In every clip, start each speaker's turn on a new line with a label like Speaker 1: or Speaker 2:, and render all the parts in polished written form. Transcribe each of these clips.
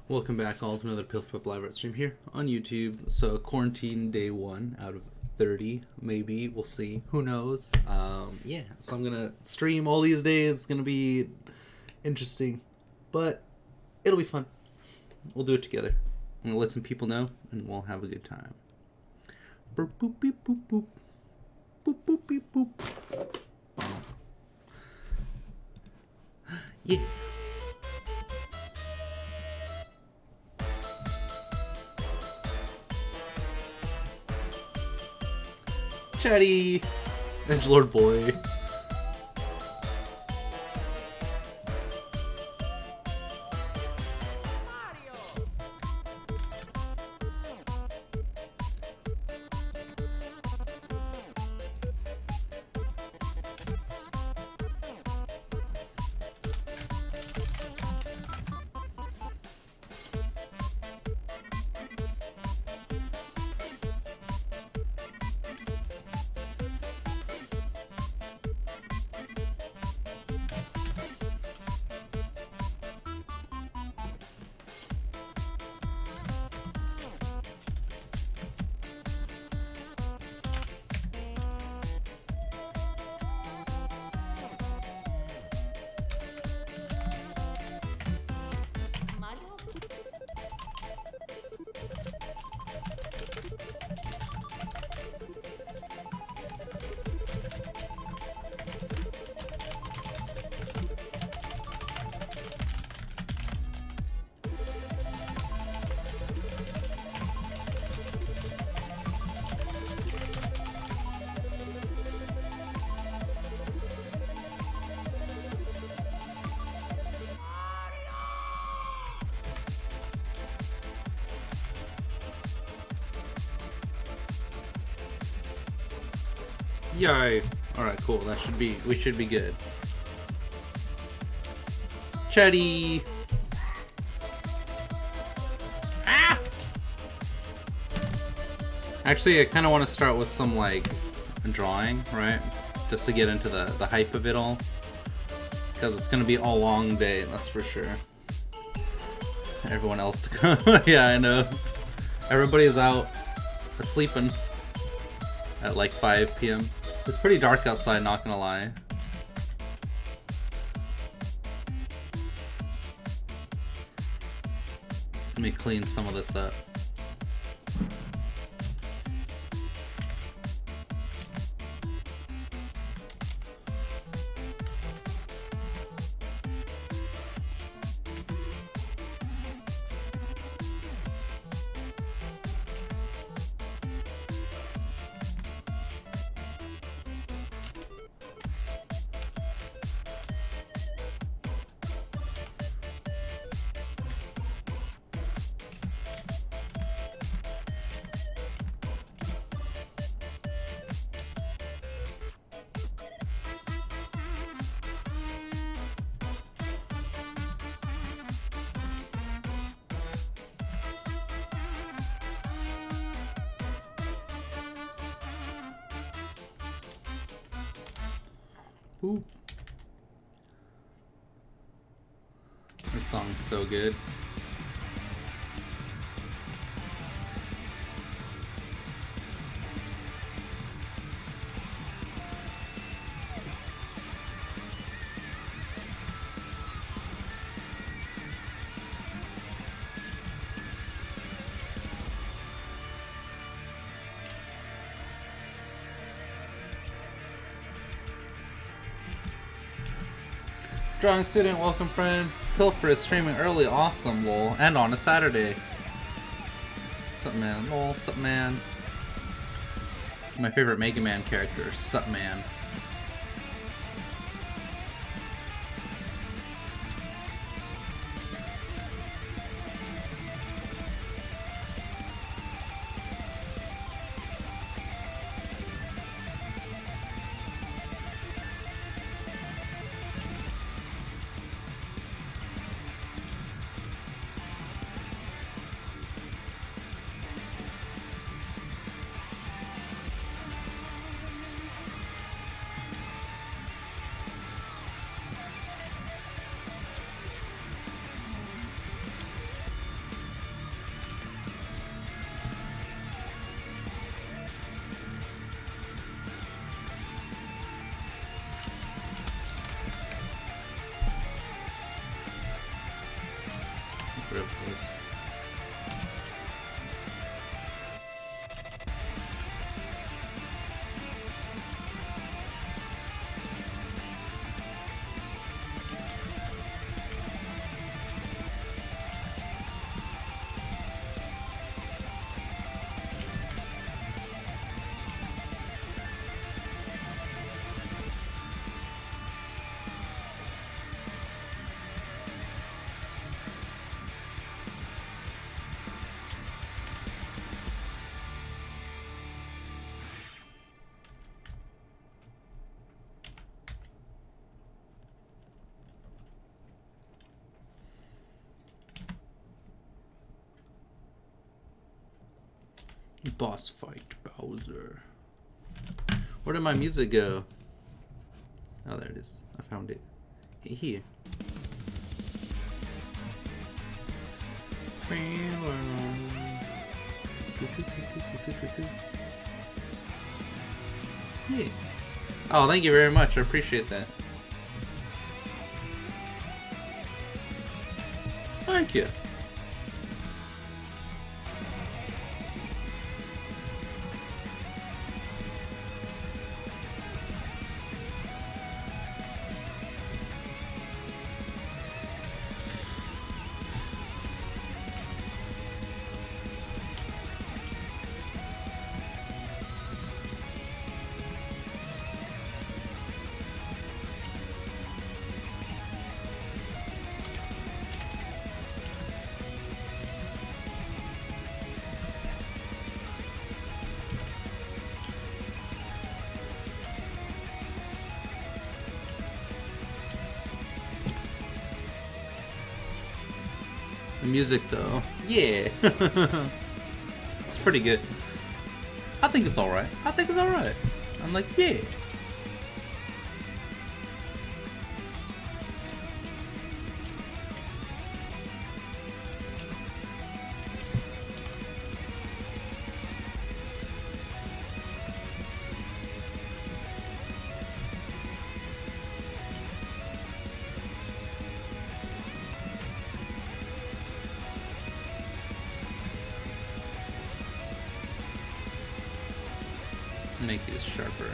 Speaker 1: Welcome back all to another Pilferpup live art stream here on YouTube. So quarantine day 1 out of 30, maybe, we'll see, who knows. Yeah, so I'm gonna stream all these days. It's gonna be interesting, but it'll be fun. We'll do it together. I'm gonna let some people know and we'll have a good time. Boop boop beep boop boop. Boop boop beep boop. Yeah. Chatty! Edgelord boy. Yay! Alright, cool. We should be good. Chatty! Ah! Actually, I kind of want to start with some, like, drawing, right? Just to get into the hype of it all. Because it's going to be a long day, that's for sure. Everyone else to come. Yeah, I know. Everybody's out sleeping at like 5 p.m. It's pretty dark outside, not gonna lie. Let me clean some of this up. Ooh. This song's so good. Drawing student, welcome friend. Pilfer is streaming early, awesome, lol. And on a Saturday. Sup man, lol, sup man. My favorite Mega Man character, sup man. Grab this. Boss fight Bowser. Where did my music go? Oh, there it is. I found it. Here. Hey. Oh, thank you very much. I appreciate that. Thank you. The music though, yeah. It's pretty good. I think it's alright. I think it's alright. I'm like, yeah. Make these sharper.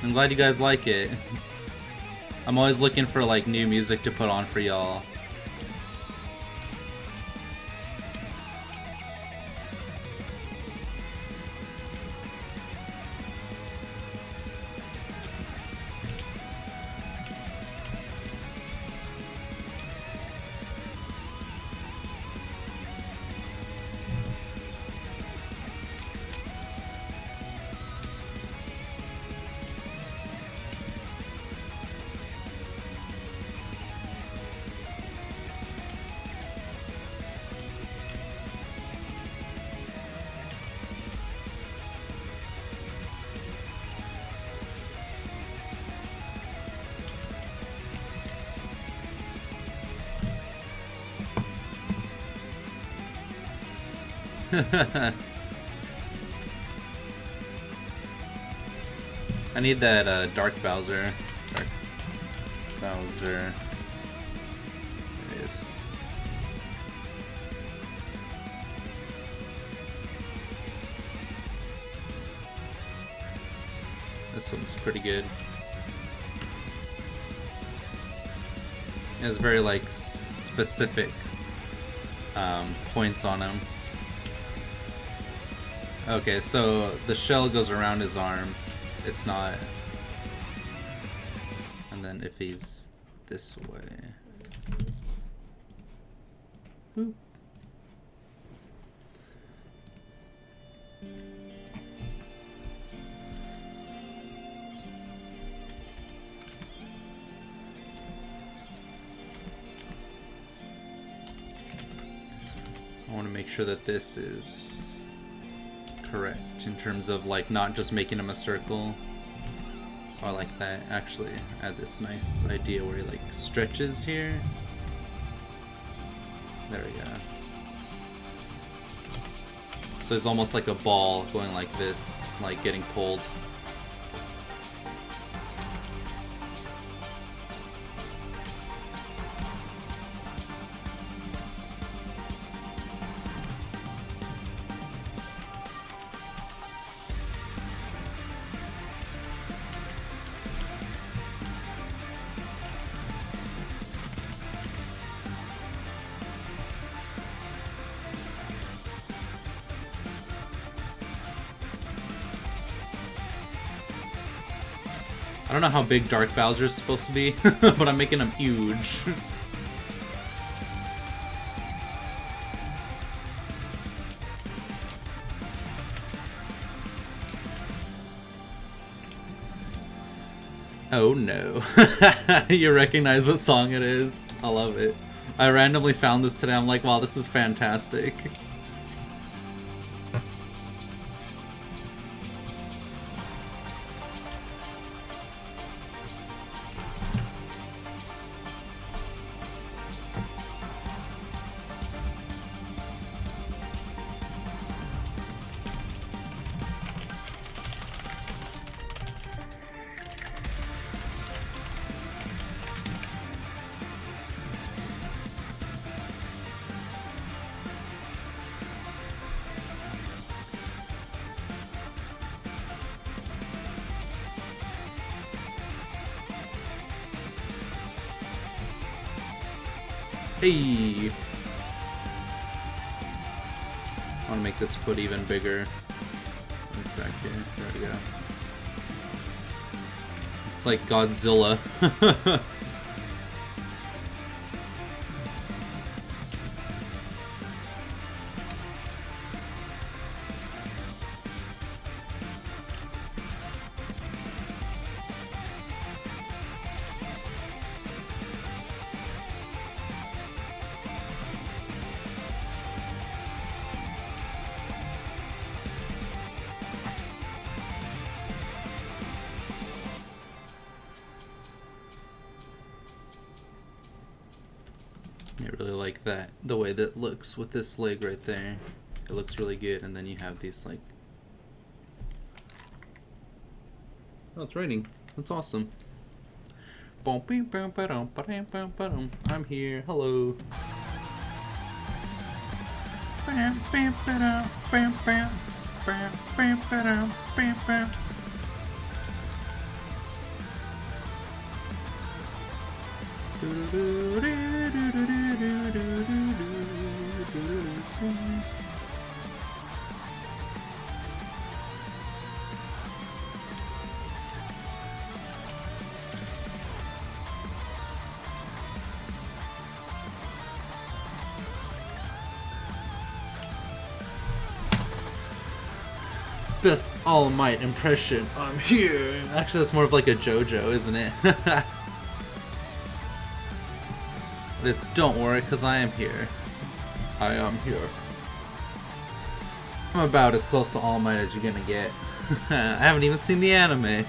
Speaker 1: I'm glad you guys like it. I'm always looking for like new music to put on for y'all. I need that Dark Bowser. Dark Bowser. There it is. This one's pretty good. It has very like specific points on him. Okay, so the shell goes around his arm. It's not. And then if he's this way. Boop. I want to make sure that this is correct in terms of like not just making him a circle. I like that. Actually, I had this nice idea where he like stretches here. There we go. So there's almost like a ball going like this, like getting pulled. I don't know how big Dark Bowser is supposed to be, but I'm making him huge. Oh no. You recognize what song it is? I love it. I randomly found this today. I'm like, wow, this is fantastic. Hey! I want to make this foot even bigger. Back here. There we go. It's like Godzilla. I really like that, the way that looks with this leg right there. It looks really good, and then you have these like... Oh, it's raining. That's awesome. I'm here. Hello. Best All Might impression. I'm here. Actually, that's more of like a JoJo, isn't it? It's don't worry, because I am here. I am here. I'm about as close to All Might as you're gonna get. I haven't even seen the anime.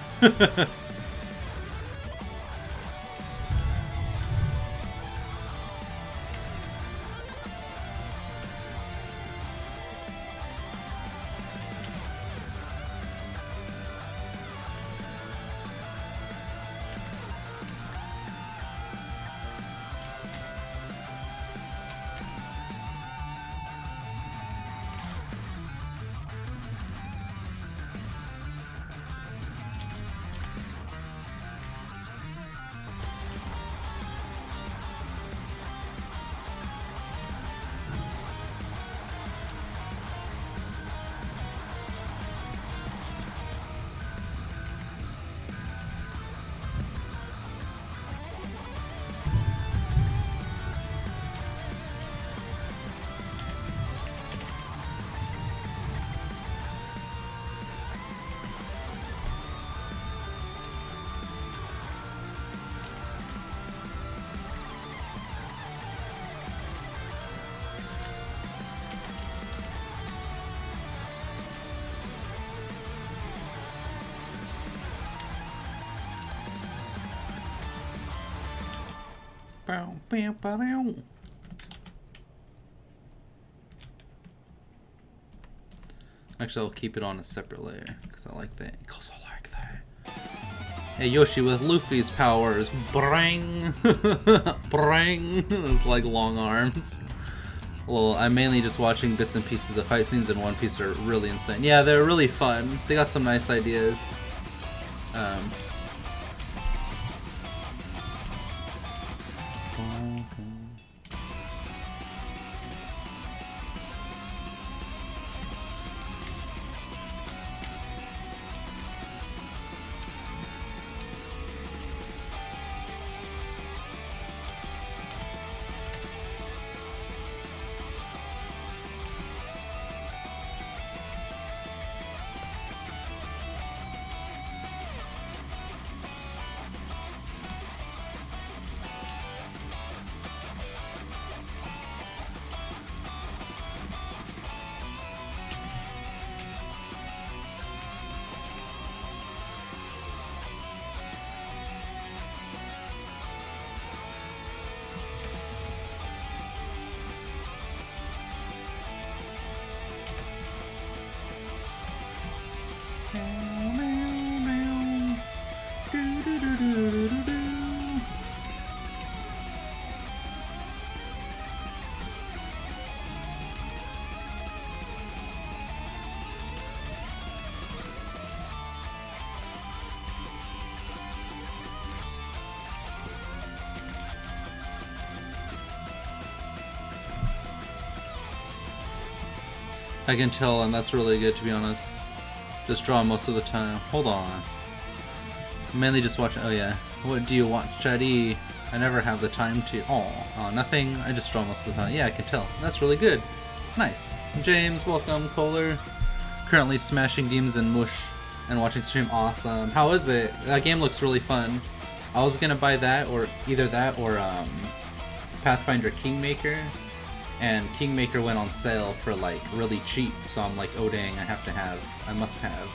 Speaker 1: Actually, I'll keep it on a separate layer because I like that. Because I like that. Hey, Yoshi with Luffy's powers. Brang! Brang! It's like long arms. Well, I'm mainly just watching bits and pieces. The fight scenes in One Piece are really insane. Yeah, they're really fun. They got some nice ideas. I can tell, and that's really good, to be honest. Just draw most of the time. Hold on. Mainly just watch. Oh yeah. What do you watch, Chatty? I never have the time to. Oh, nothing. I just draw most of the time. Yeah, I can tell. That's really good. Nice. James, welcome. Kohler. Currently smashing demons and mush and watching stream. Awesome. How is it? That game looks really fun. I was gonna buy that, or either that or Pathfinder Kingmaker. And Kingmaker went on sale for like really cheap, so I'm like, oh dang, I must have.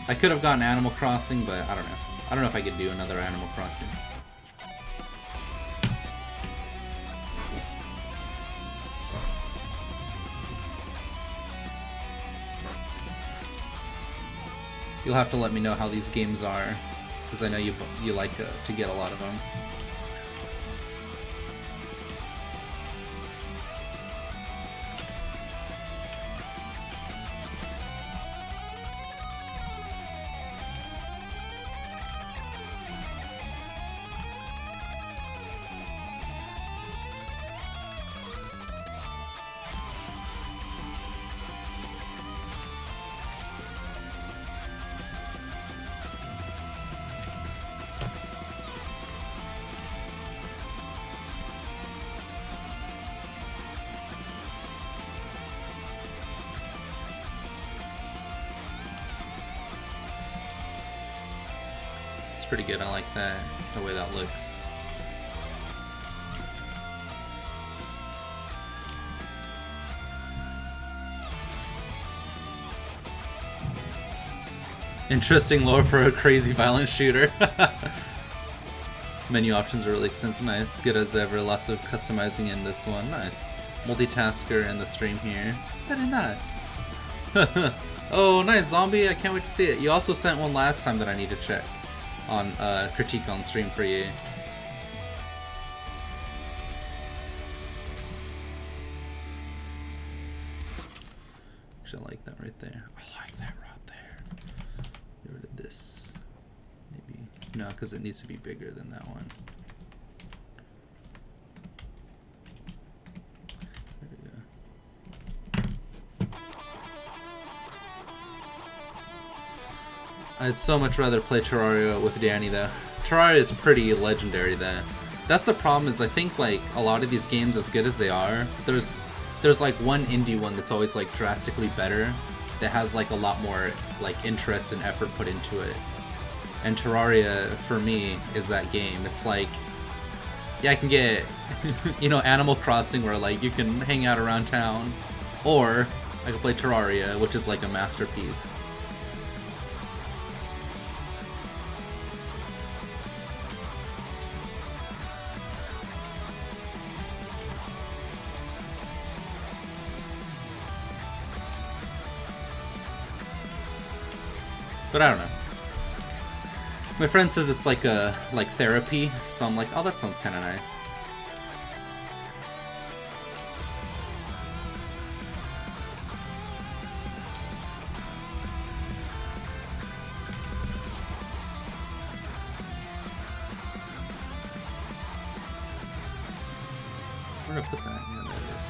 Speaker 1: I could have gotten Animal Crossing, but I don't know. I don't know if I could do another Animal Crossing. You'll have to let me know how these games are, because I know you like to get a lot of them. Pretty good. I like that, the way that looks. Interesting lore for a crazy violent shooter. Menu options are really extensive. Nice. Good as ever. Lots of customizing in this one. Nice. Multitasker in the stream here. Very nice. Oh, nice. Zombie. I can't wait to see it. You also sent one last time that I need to check on critique on stream for you. Actually, I like that right there. I like that right there. Get rid of this. Maybe. No, because it needs to be bigger than that one. There we go. I'd so much rather play Terraria with Danny though. Terraria is pretty legendary though. That's the problem, is I think like a lot of these games, as good as they are, there's like one indie one that's always like drastically better, that has like a lot more like interest and effort put into it. And Terraria for me is that game. It's like, yeah, I can get you know, Animal Crossing where like you can hang out around town, or I can play Terraria, which is like a masterpiece. But I don't know. My friend says it's like therapy, so I'm like, oh, that sounds kind of nice. Where did I put that? Yeah, there it is.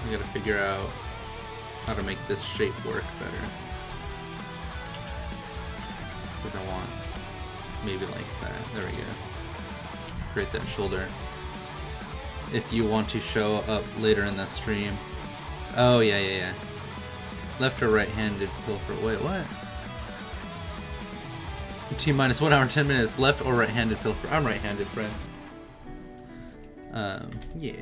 Speaker 1: I gotta figure out how to make this shape work better. Because I want maybe like that. There we go. Create that shoulder. If you want to show up later in the stream. Oh, yeah. Left or right-handed Pilferpup. Wait, what? T-minus 1 hour 10 minutes. Left or right-handed Pilferpup. I'm right-handed, friend. Yeah.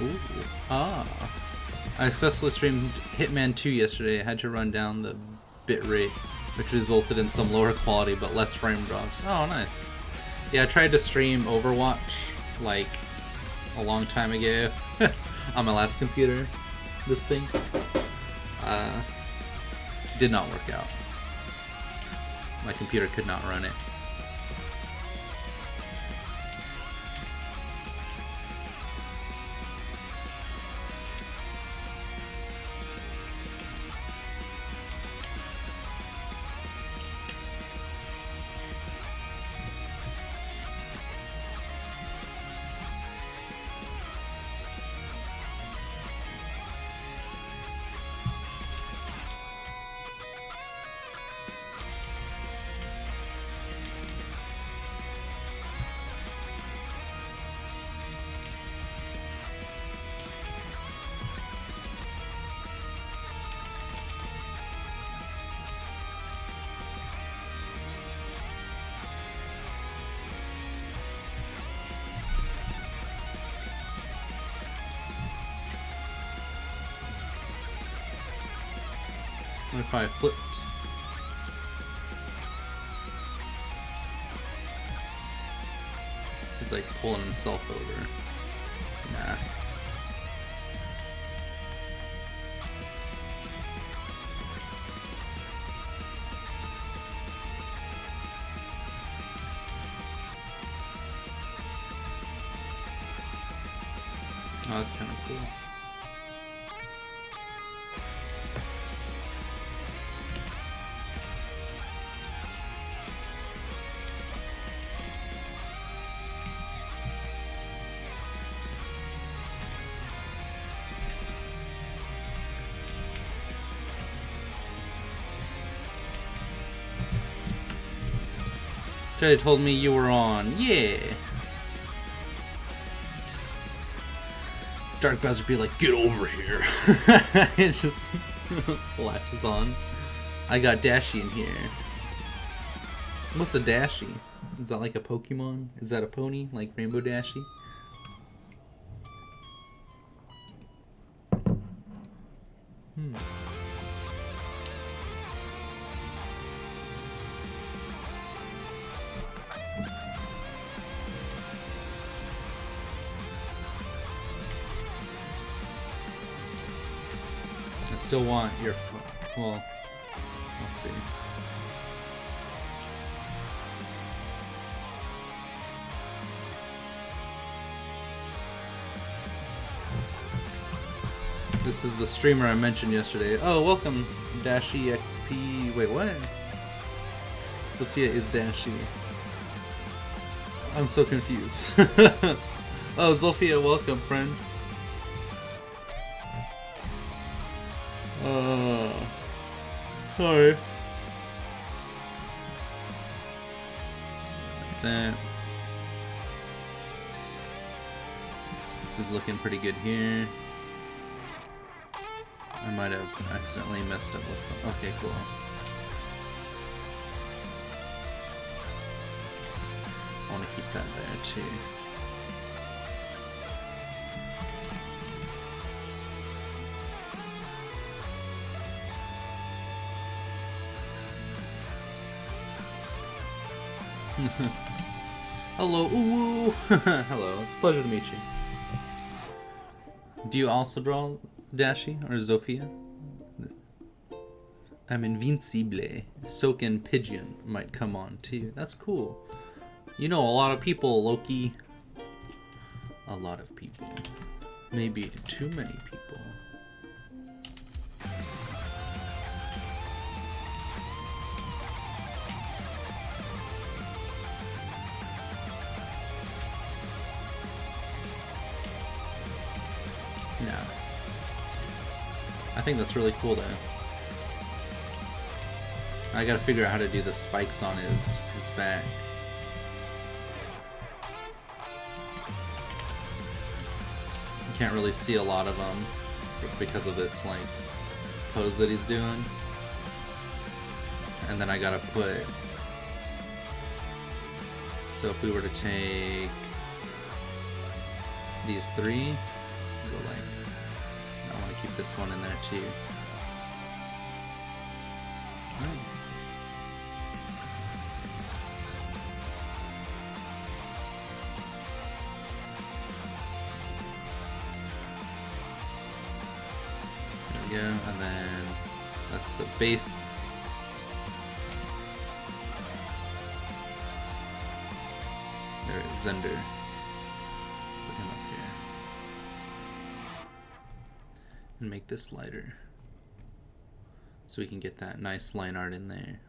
Speaker 1: Ooh. Ah. I successfully streamed Hitman 2 yesterday. I had to run down the bitrate, which resulted in some lower quality but less frame drops. Oh, nice. Yeah, I tried to stream Overwatch like a long time ago on my last computer. This thing did not work out. My computer could not run it. What if I flipped? He's like pulling himself over. Nah. Oh, that's kind of cool. Jay told me you were on. Yeah. Dark Bowser be like, get over here. It just latches on. I got Dashi in here. What's a Dashi? Is that like a Pokemon? Is that a pony? Like Rainbow Dashi? still want your... Well, we'll see. This is the streamer I mentioned yesterday. Oh, welcome, Dashi XP. Wait, what? Sophia is Dashi. I'm so confused. Oh, Zofia, welcome, friend. Sorry. That. This is looking pretty good here. I might have accidentally messed up with some. Okay, cool. I want to keep that there too. Hello, ooh. Hello, it's a pleasure to meet you. Do you also draw Dashi or Zofia? I'm invincible. Soken Pigeon might come on too. That's cool. You know a lot of people, Loki. A lot of people. Maybe too many people. Yeah. I think that's really cool though. I gotta figure out how to do the spikes on his back. You can't really see a lot of them because of this like pose that he's doing. And then I gotta put, so if we were to take these three, go like, I want to keep this one in there too. Oh. There we go, and then that's the base. There is Zender. Put him up here. And make this lighter. So we can get that nice line art in there.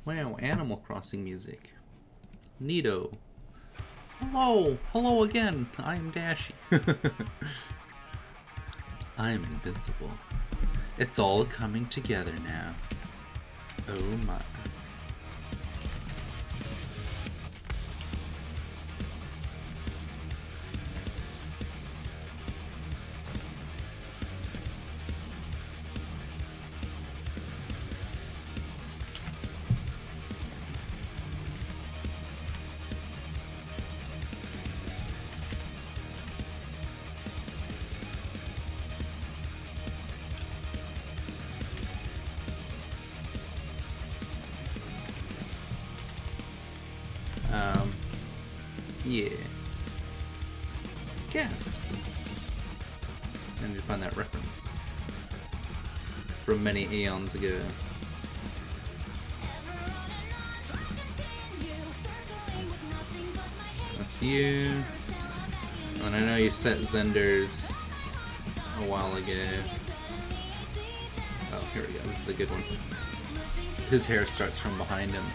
Speaker 1: Wow, Animal Crossing music. Neato. Hello! Hello again! I am Dashi. I am invincible. It's all coming together now. Oh my. Yeah. Gasp. I need to find that reference from many eons ago. That's you. And I know you set Zender's a while ago. Oh, here we go. This is a good one. His hair starts from behind him.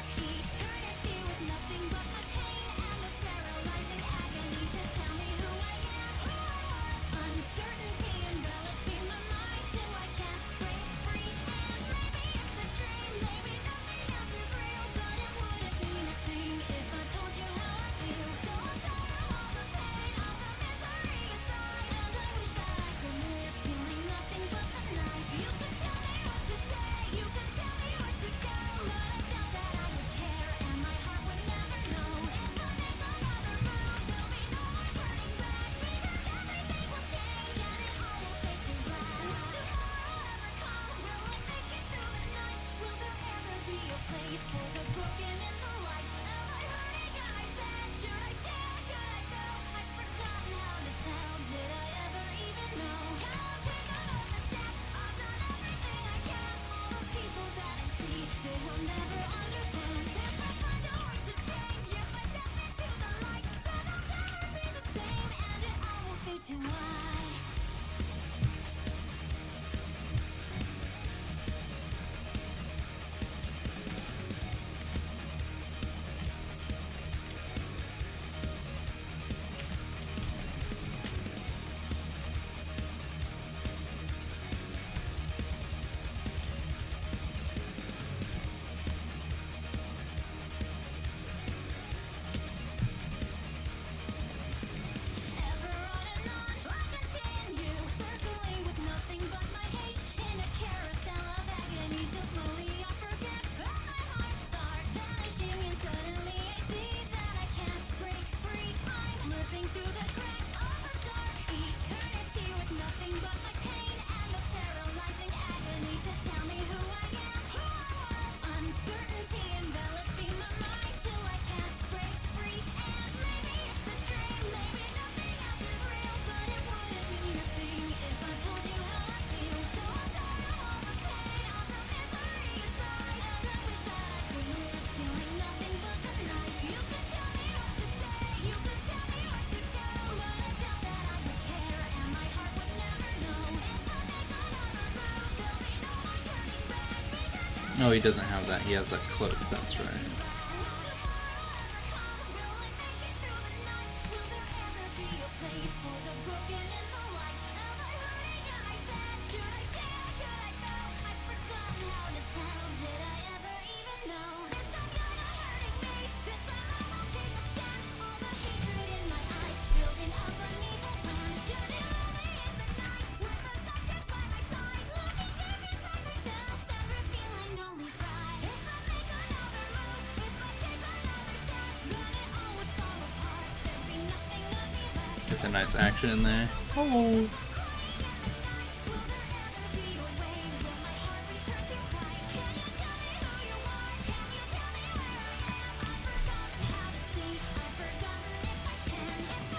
Speaker 1: No, he doesn't have that. He has that cloak, that's right. Get the nice action in there. Oh.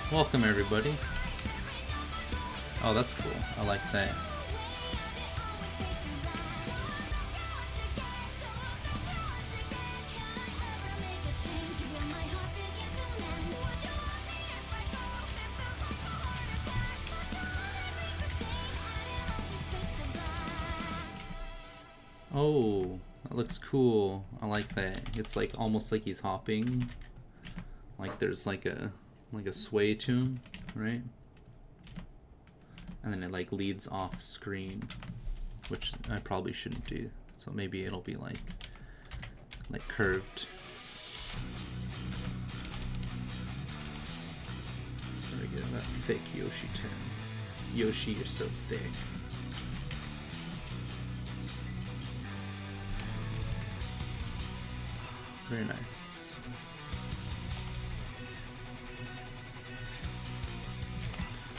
Speaker 1: Welcome everybody. Oh, that's cool. I like that. Oh, that looks cool. I like that. It's like almost like he's hopping. Like there's like a sway to him, right? And then it like leads off screen, which I probably shouldn't do. So maybe it'll be like curved. There we go, that thick Yoshi turn. Yoshi, you're so thick. Very nice.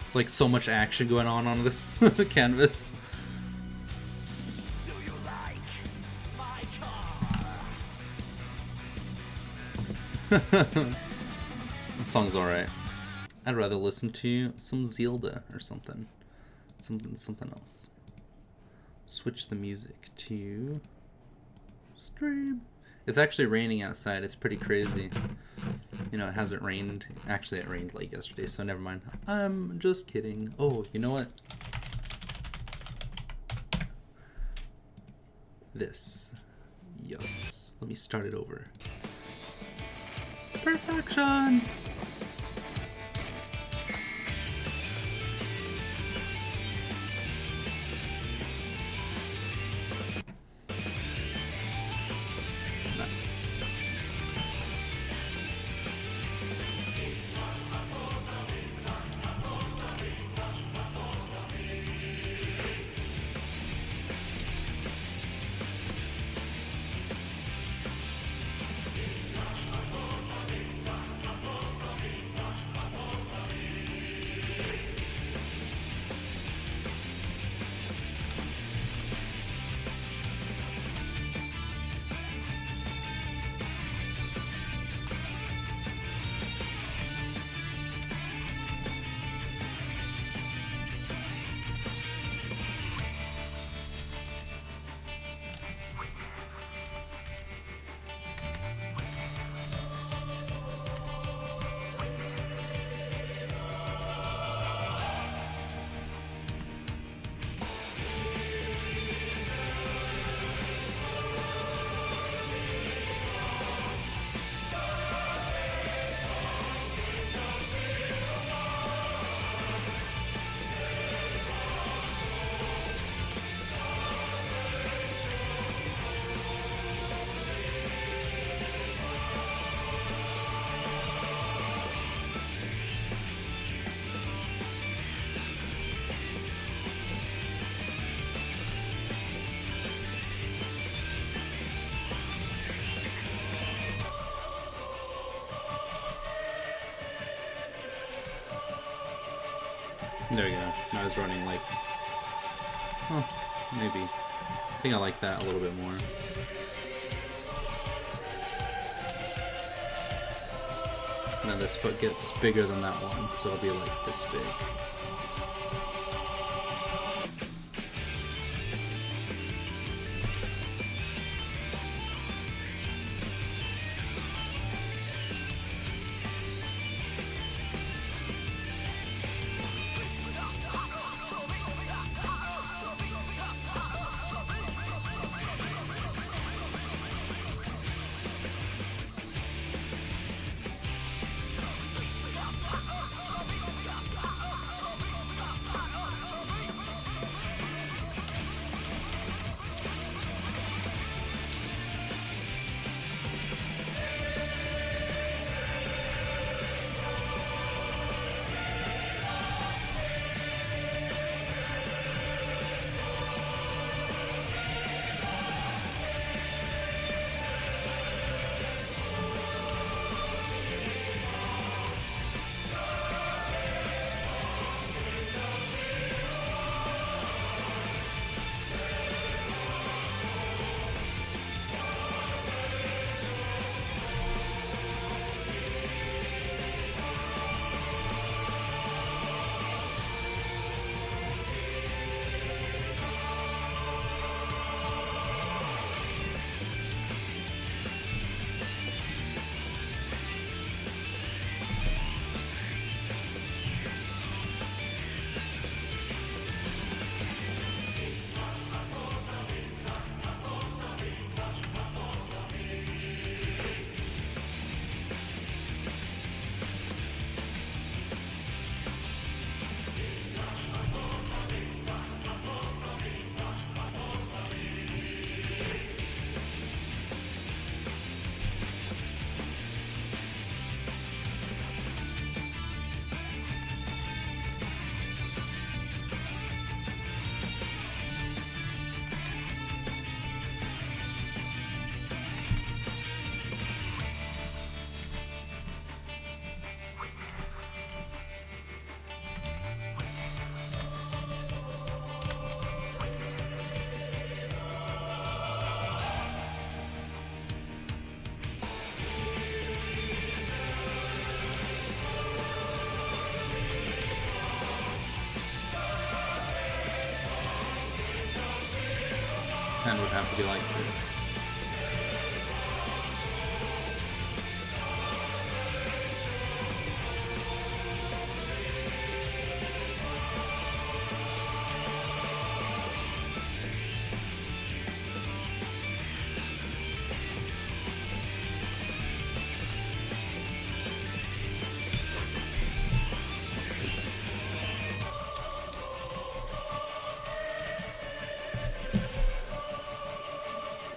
Speaker 1: It's like so much action going on this canvas.
Speaker 2: Do you like my car?
Speaker 1: That song's alright. I'd rather listen to some Zelda or something. Something else. Switch the music to stream. It's actually raining outside. It's pretty crazy. You know, it hasn't rained. Actually, it rained like yesterday, so never mind. I'm just kidding. Oh, you know what? This. Yes. Let me start it over. Perfection! Nice. There we go. I was running like, oh, maybe. I think I like that a little bit more. And then this foot gets bigger than that one, so it'll be like this big. Hand would have to be like this.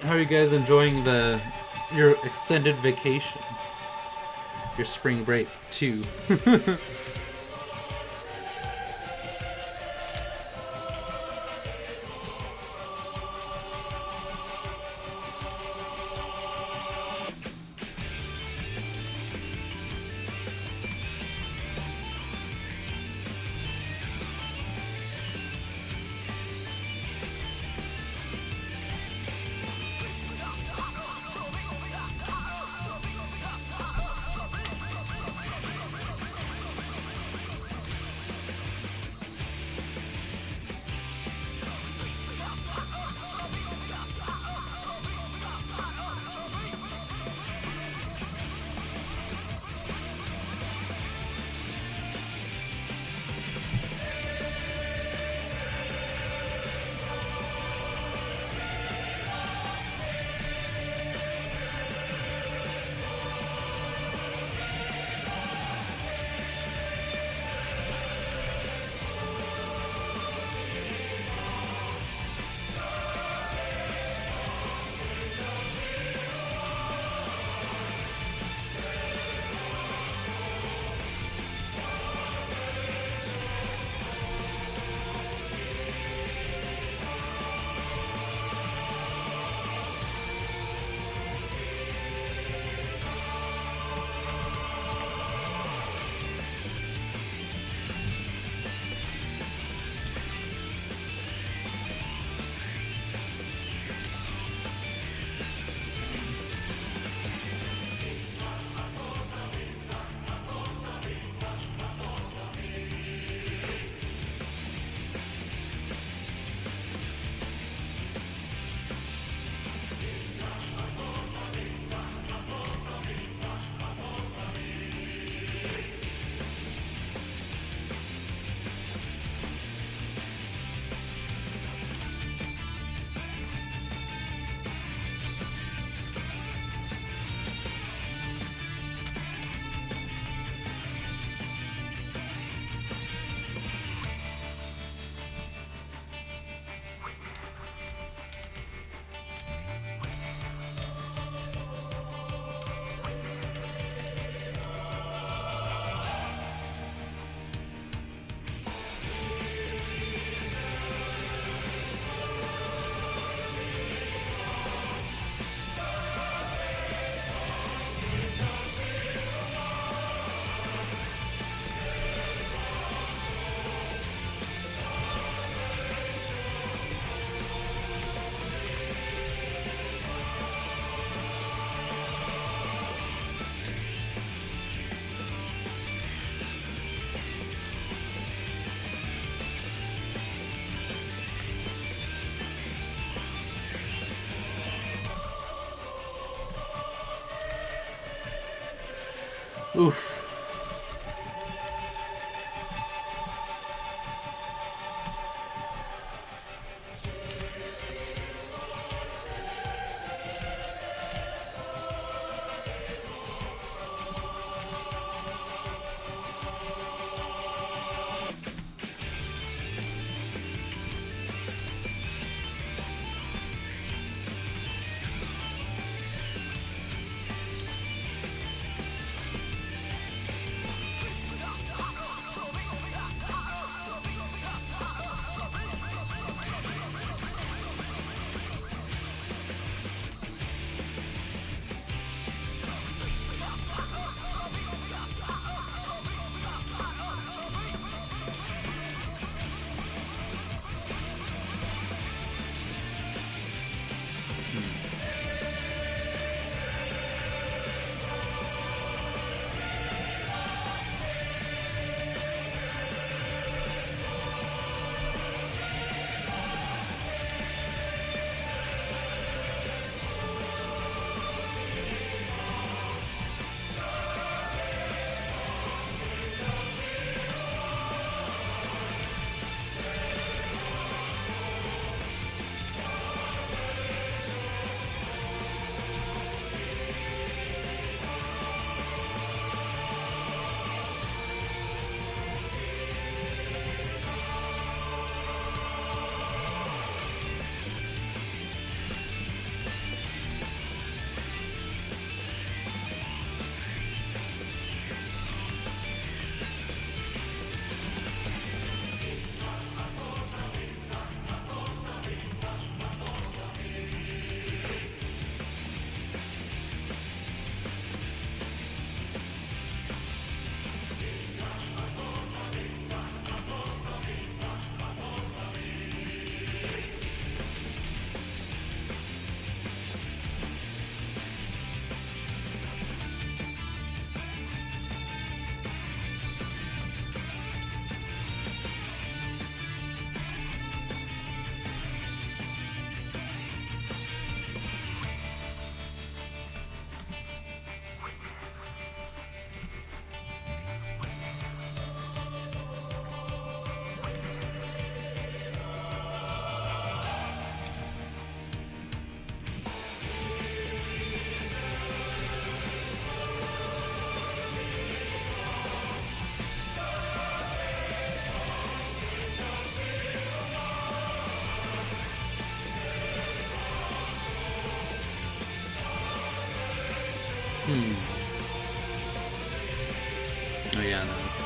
Speaker 1: How are you guys enjoying your extended vacation? Your spring break too. Oof. Oh yeah, nice.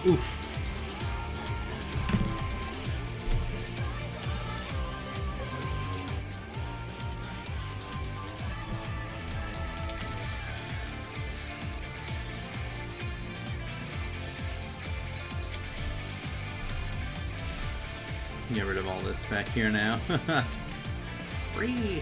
Speaker 1: Oof. Get rid of all this back here now. Free.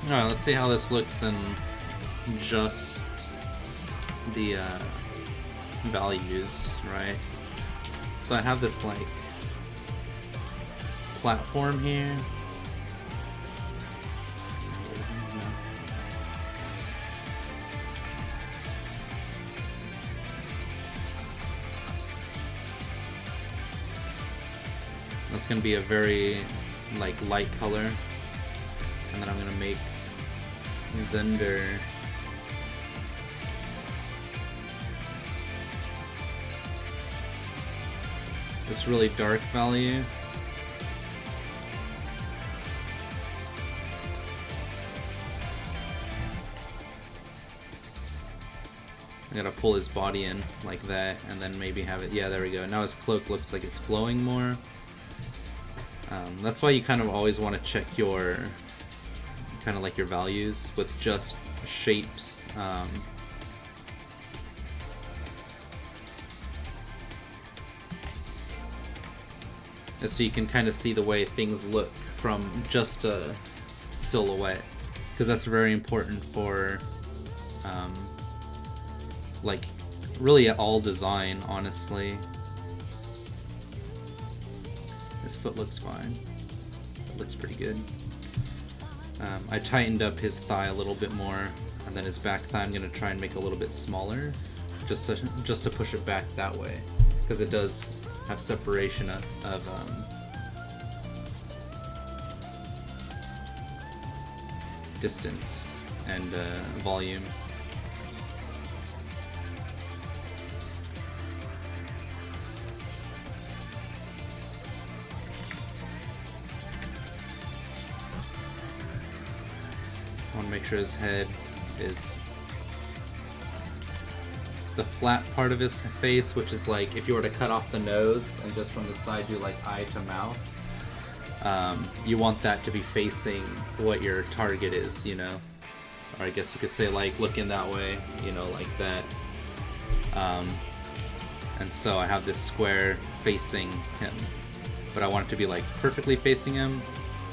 Speaker 1: Alright, let's see how this looks in just the values, right? So I have this like platform here. That's gonna be a very like light color, and then I'm gonna make Zender this really dark value. I gotta pull his body in like that, and then maybe have it. Yeah, there we go. Now his cloak looks like it's flowing more. That's why you kind of always want to check your kind of like your values with just shapes. So you can kind of see the way things look from just a silhouette, because that's very important for like really all design, honestly. His foot looks fine. It looks pretty good. I tightened up his thigh a little bit more, and then his back thigh I'm going to try and make a little bit smaller, just to push it back that way, because it does have separation of distance and volume. I want to make sure his head is the flat part of his face, which is like if you were to cut off the nose and just from the side do like eye to mouth, you want that to be facing what your target is, you know, or I guess you could say like looking that way, you know, like that. And so I have this square facing him, but I want it to be like perfectly facing him,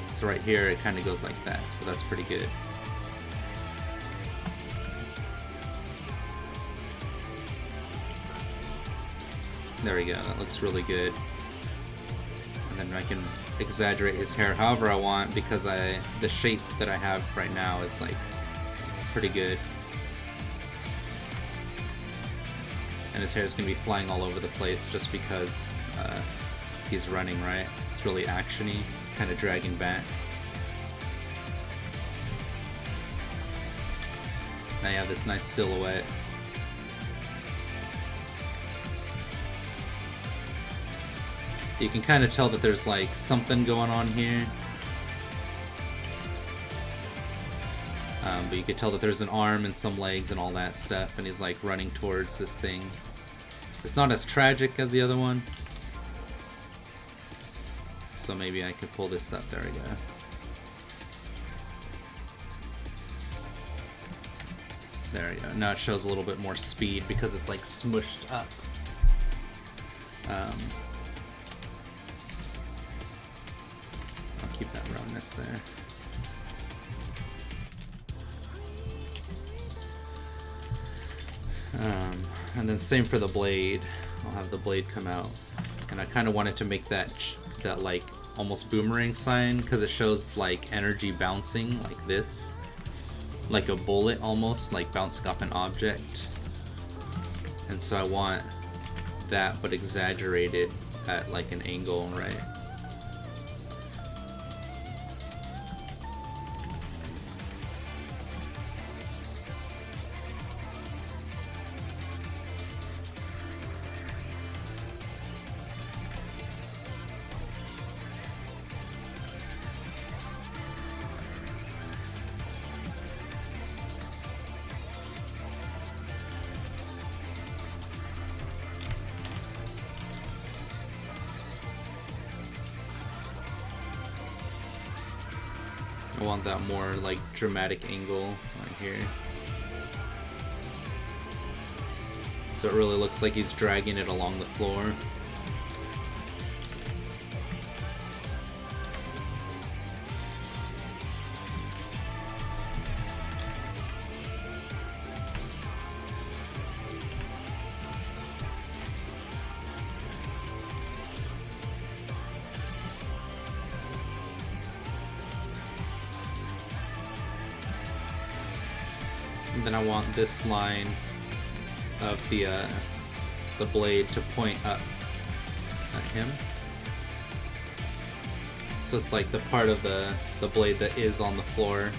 Speaker 1: so right here it kind of goes like that, so that's pretty good. There we go, that looks really good. And then I can exaggerate his hair however I want, because the shape that I have right now is like pretty good. And his hair is going to be flying all over the place just because he's running, right? It's really actiony, kind of dragging back. Now you have this nice silhouette. You can kind of tell that there's like something going on here. But you can tell that there's an arm and some legs and all that stuff, and he's like running towards this thing. It's not as tragic as the other one. So maybe I could pull this up. There we go. There we go. Now it shows a little bit more speed because it's like smushed up. I'll keep that roundness there. And then same for the blade. I'll have the blade come out, and I kind of wanted to make that like almost boomerang sign, because it shows like energy bouncing like this, like a bullet almost, like bouncing off an object. And so I want that, but exaggerated at like an angle, right? I want that more like dramatic angle right here. So it really looks like he's dragging it along the floor. And then I want this line of the blade to point up at him. So it's like the part of the blade that is on the floor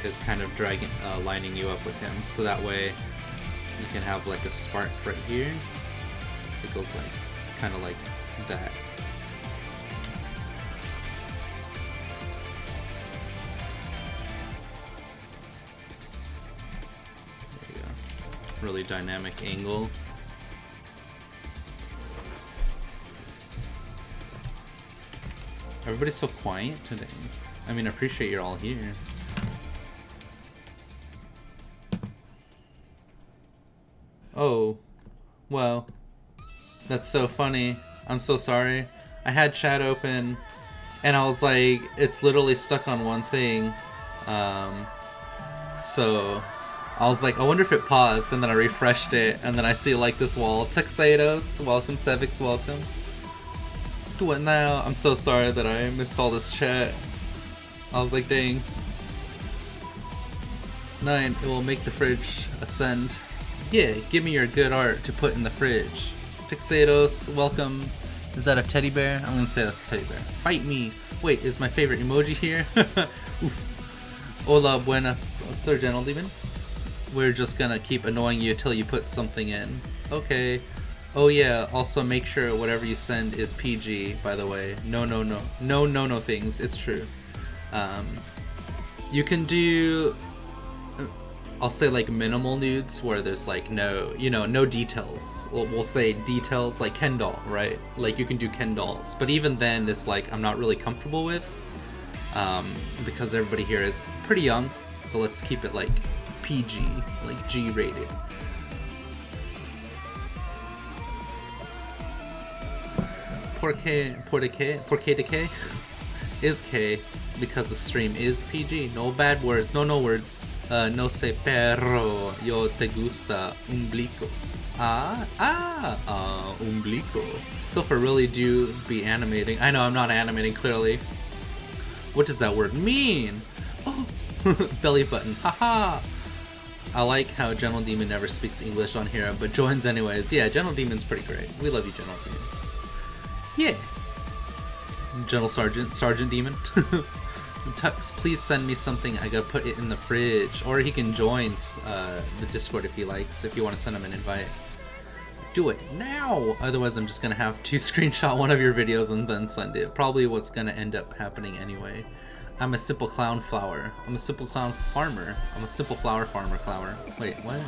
Speaker 1: is kind of dragging, lining you up with him. So that way you can have like a spark right here. It goes like, kind of like that. Really dynamic angle. Everybody's so quiet today. I mean, I appreciate you're all here. Oh, well, that's so funny. I'm so sorry. I had chat open and I was like, it's literally stuck on one thing. So I was like, I wonder if it paused, and then I refreshed it, and then I see like this wall. Tuxedos, welcome. Sevix, welcome. What now? I'm so sorry that I missed all this chat. I was like, dang. 9, it will make the fridge ascend. Yeah, give me your good art to put in the fridge. Tuxedos, welcome. Is that a teddy bear? I'm gonna say that's a teddy bear. Fight me. Wait, is my favorite emoji here? Oof. Hola, buenas, Sir Gentleman. We're just gonna keep annoying you till you put something in. Okay. Oh yeah, also make sure whatever you send is PG, by the way. No things, it's true. You can do, I'll say like minimal nudes where there's like no, no details. We'll say details like Ken doll, right? Like you can do Ken dolls, but even then it's like I'm not really comfortable with, because everybody here is pretty young, so let's keep it like PG, like G rated. Por qué de K? Is K, because the stream is PG. No bad words, no words. No sé, pero yo te gusta umblico. Umbilico. Pilfer really do be animating. I know I'm not animating, clearly. What does that word mean? Oh, belly button, haha. I like how General Demon never speaks English on here, but joins anyways. Yeah, General Demon's pretty great. We love you, General Demon. Yeah. General Sergeant Demon. Tux, please send me something. I gotta put it in the fridge. Or he can join the Discord if he likes, if you want to send him an invite. Do it now! Otherwise I'm just gonna have to screenshot one of your videos and then send it. Probably what's gonna end up happening anyway. I'm a simple clown flower. I'm a simple clown farmer. I'm a simple flower farmer clower. Wait, what?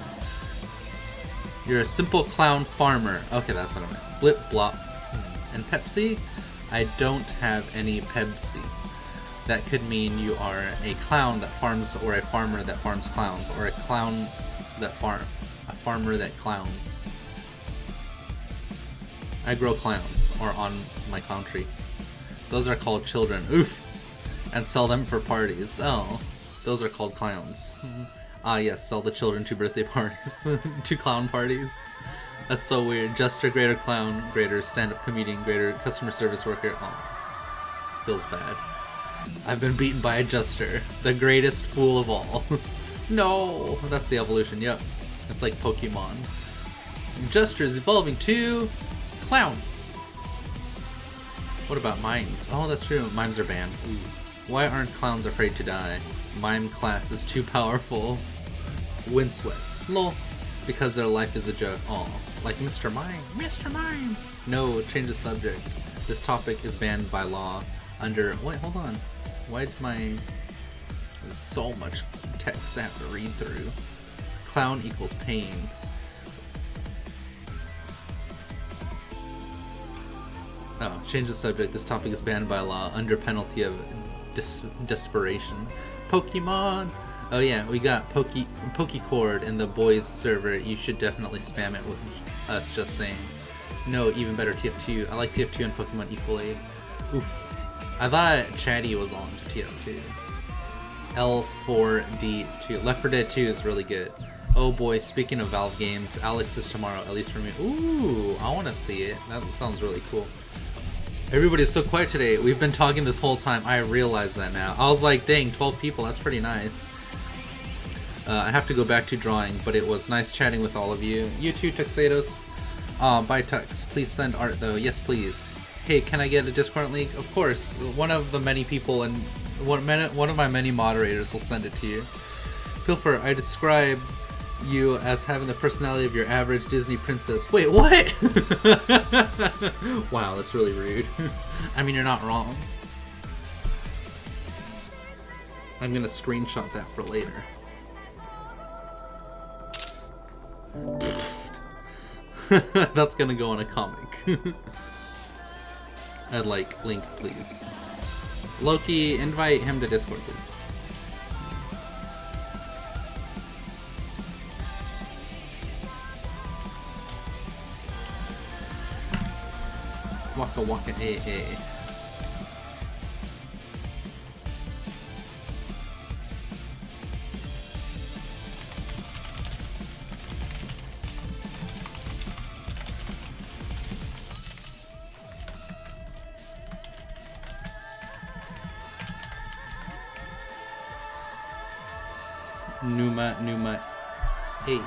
Speaker 1: You're a simple clown farmer. Okay, that's what I meant. Blip blop. And Pepsi? I don't have any Pepsi. That could mean you are a clown that farms, or a farmer that farms clowns, or a clown that a farmer that clowns. I grow clowns, or on my clown tree. Those are called children. Oof! And sell them for parties. Oh, those are called clowns. Ah yes, sell the children to birthday parties. To clown parties. That's so weird. Jester, greater clown, greater stand-up comedian, greater customer service worker. Oh, feels bad. I've been beaten by a jester. The greatest fool of all. No! That's the evolution, yep. It's like Pokemon. Jester is evolving to... clown. What about mimes? Oh, that's true. Mimes are banned. Ooh. Why aren't clowns afraid to die? Mime class is too powerful. Windswept. Lol. Because their life is a joke. Aw. Like Mr. Mime. Mr. Mime! No, change the subject. This topic is banned by law. Under... Wait, hold on. Why did my... There's so much text I have to read through. Clown equals pain. Oh, change the subject. This topic is banned by law under penalty of desperation. Pokemon! Oh yeah, we got Pokecord in the boys server. You should definitely spam it with us, just saying. No, even better, TF2. I like TF2 and Pokemon equally. Oof. I thought Chatty was on to TF2. L4D2. Left 4 Dead 2 is really good. Oh boy, speaking of Valve games, Alex is tomorrow, at least for me. Ooh, I want to see it. That sounds really cool. Everybody's so quiet today. We've been talking this whole time. I realize that now. I was like, dang, 12 people. That's pretty nice. I have to go back to drawing, but it was nice chatting with all of you. You too, Tuxedos. Bye, Tux. Please send art, though. Yes, please. Hey, can I get a Discord link? Of course. One of the many people and one of my many moderators will send it to you. Pilfer, I describe you as having the personality of your average Disney princess. Wait, what? Wow, that's really rude. I mean, you're not wrong. I'm gonna screenshot that for later. That's gonna go in a comic. I'd like link, please. Loki, invite him to Discord, please. Waka waka AA. Numa, hey.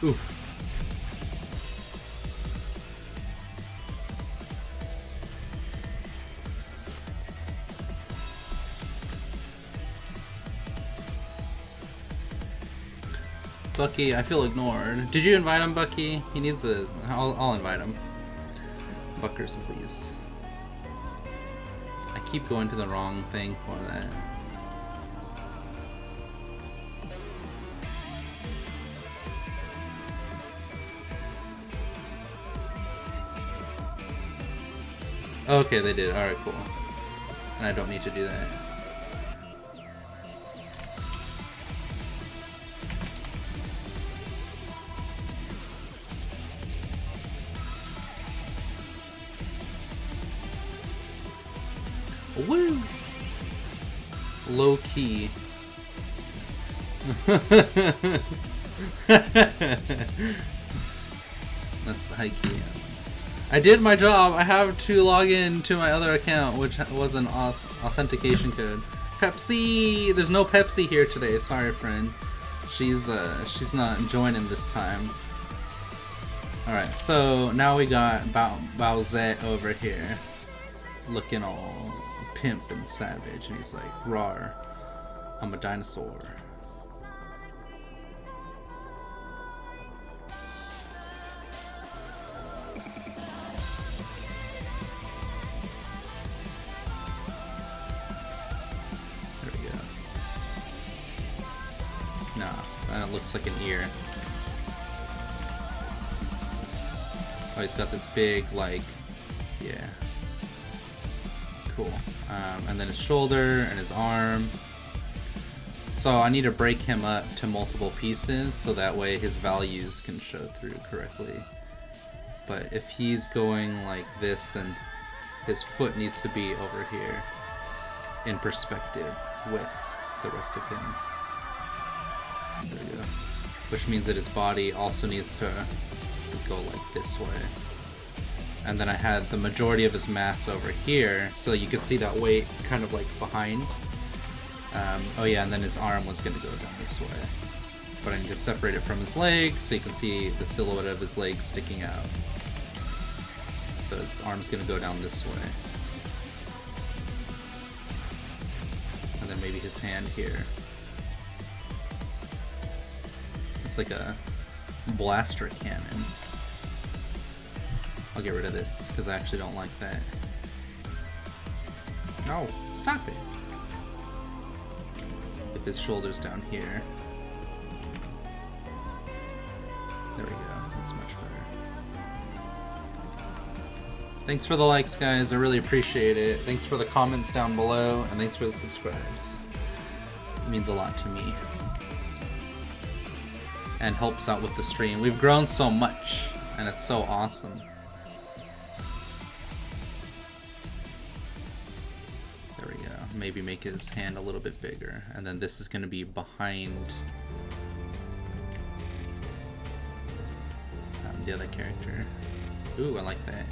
Speaker 1: Oof. Bucky, I feel ignored. Did you invite him, Bucky? He needs a... I'll invite him. Buckers, please. I keep going to the wrong thing for that. Okay, they did. Alright, cool. And I don't need to do that. Woo! Low key. That's high key. I did my job. I have to log in to my other account, which was an authentication code. Pepsi! There's no Pepsi here today. Sorry, friend. She's not joining this time. Alright, so now we got Bowsette over here. Looking all pimp and savage. And he's like, RAWR. I'm a dinosaur. It looks like an ear. Oh, he's got this big, like, yeah. Cool. And then his shoulder and his arm. So I need to break him up to multiple pieces so that way his values can show through correctly. But if he's going like this, then his foot needs to be over here in perspective with the rest of him. There we go. Which means that his body also needs to go like this way. And then I had the majority of his mass over here, so you could see that weight kind of like behind. Oh yeah, and then his arm was going to go down this way. But I need to separate it from his leg, so you can see the silhouette of his leg sticking out. So his arm's going to go down this way. And then maybe his hand here. It's like a blaster cannon. I'll get rid of this because I actually don't like that. No, stop it. If his shoulder's down here. There we go. That's much better. Thanks for the likes, guys. I really appreciate it. Thanks for the comments down below, and thanks for the subscribes. It means a lot to me. And helps out with the stream. We've grown so much, and it's so awesome. There we go. Maybe make his hand a little bit bigger, and then this is going to be behind the other character. Ooh, I like that.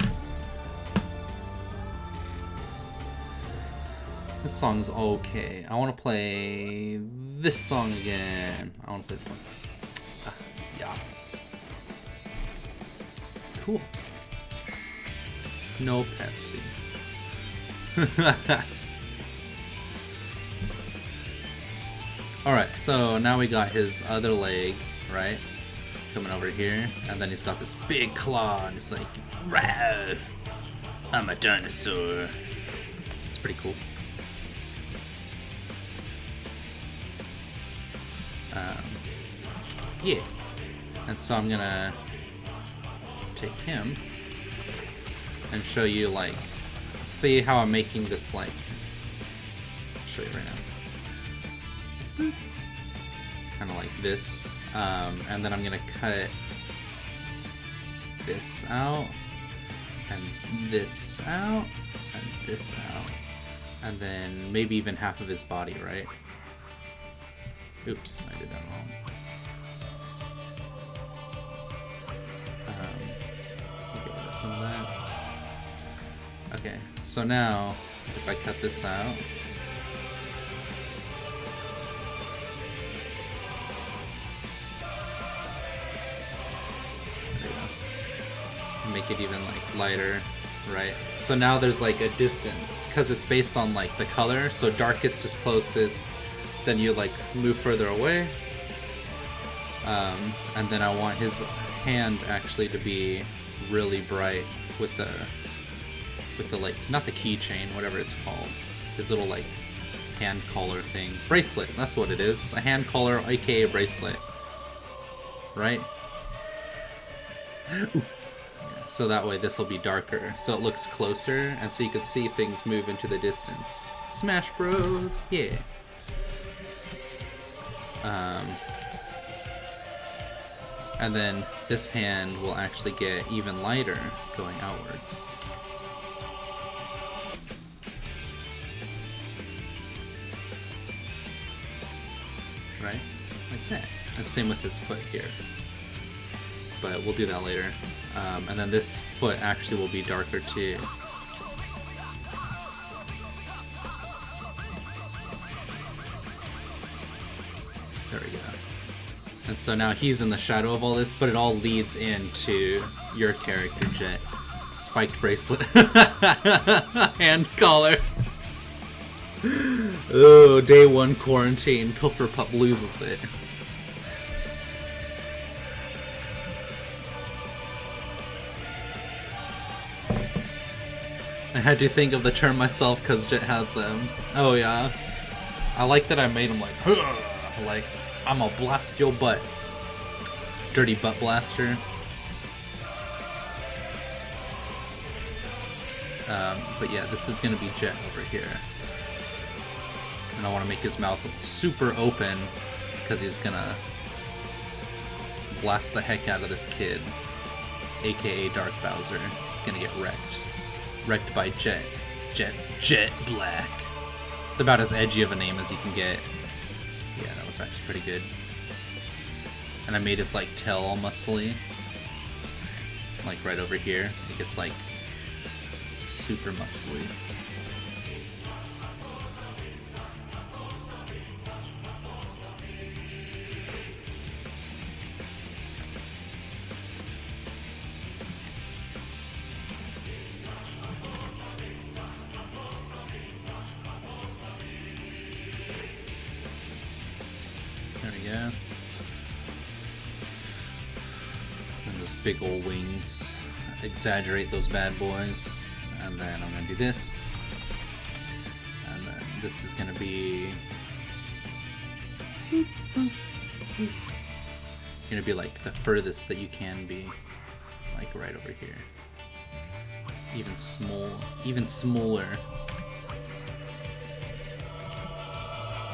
Speaker 1: This song's okay. I want to play this song again. I want to play this one. Yes. Cool. No Pepsi. Alright, so now we got his other leg, right? Coming over here. And then he's got this big claw, and he's like, "Rawr! I'm a dinosaur." It's pretty cool. Yeah. And so I'm gonna take him and show you, like, see how I'm making this, like, I'll show you right now. Kind of like this. And then I'm gonna cut this out, and this out, and this out. And then maybe even half of his body, right? Oops, I did that wrong. That. Okay, so now if I cut this out, there we go. Make it even like lighter, right? So now there's like a distance because it's based on like the color. So darkest is closest, then you like move further away, and then I want his hand actually to be really bright with the like, not the keychain, whatever it's called, his little like hand collar thing, bracelet, that's what it is, a hand collar aka bracelet, right? Ooh. So that way this will be darker, so it looks closer, and so you can see things move into the distance. Smash Bros, yeah. And then this hand will actually get even lighter going outwards. Right? Like that. And same with this foot here. But we'll do that later. And then this foot actually will be darker too. There we go. And so now he's in the shadow of all this, but it all leads into your character, Jet. Spiked bracelet. Hand collar. Oh, day one quarantine. Pilferpup loses it. I had to think of the term myself because Jet has them. Oh yeah. I like that I made him like, I'm gonna blast your butt. Dirty butt blaster. But yeah, this is gonna be Jet over here. And I want to make his mouth super open because he's gonna blast the heck out of this kid, aka Dark Bowser. He's gonna get wrecked. Wrecked by Jet Black. It's about as edgy of a name as you can get. Yeah, that was actually pretty good. And I made his like tail all muscly. Like right over here. It gets like super muscly. There we go. And those big old wings. Exaggerate those bad boys. And then I'm gonna do this. And then this is gonna be... You're gonna be like the furthest that you can be. Like right over here. Even smaller.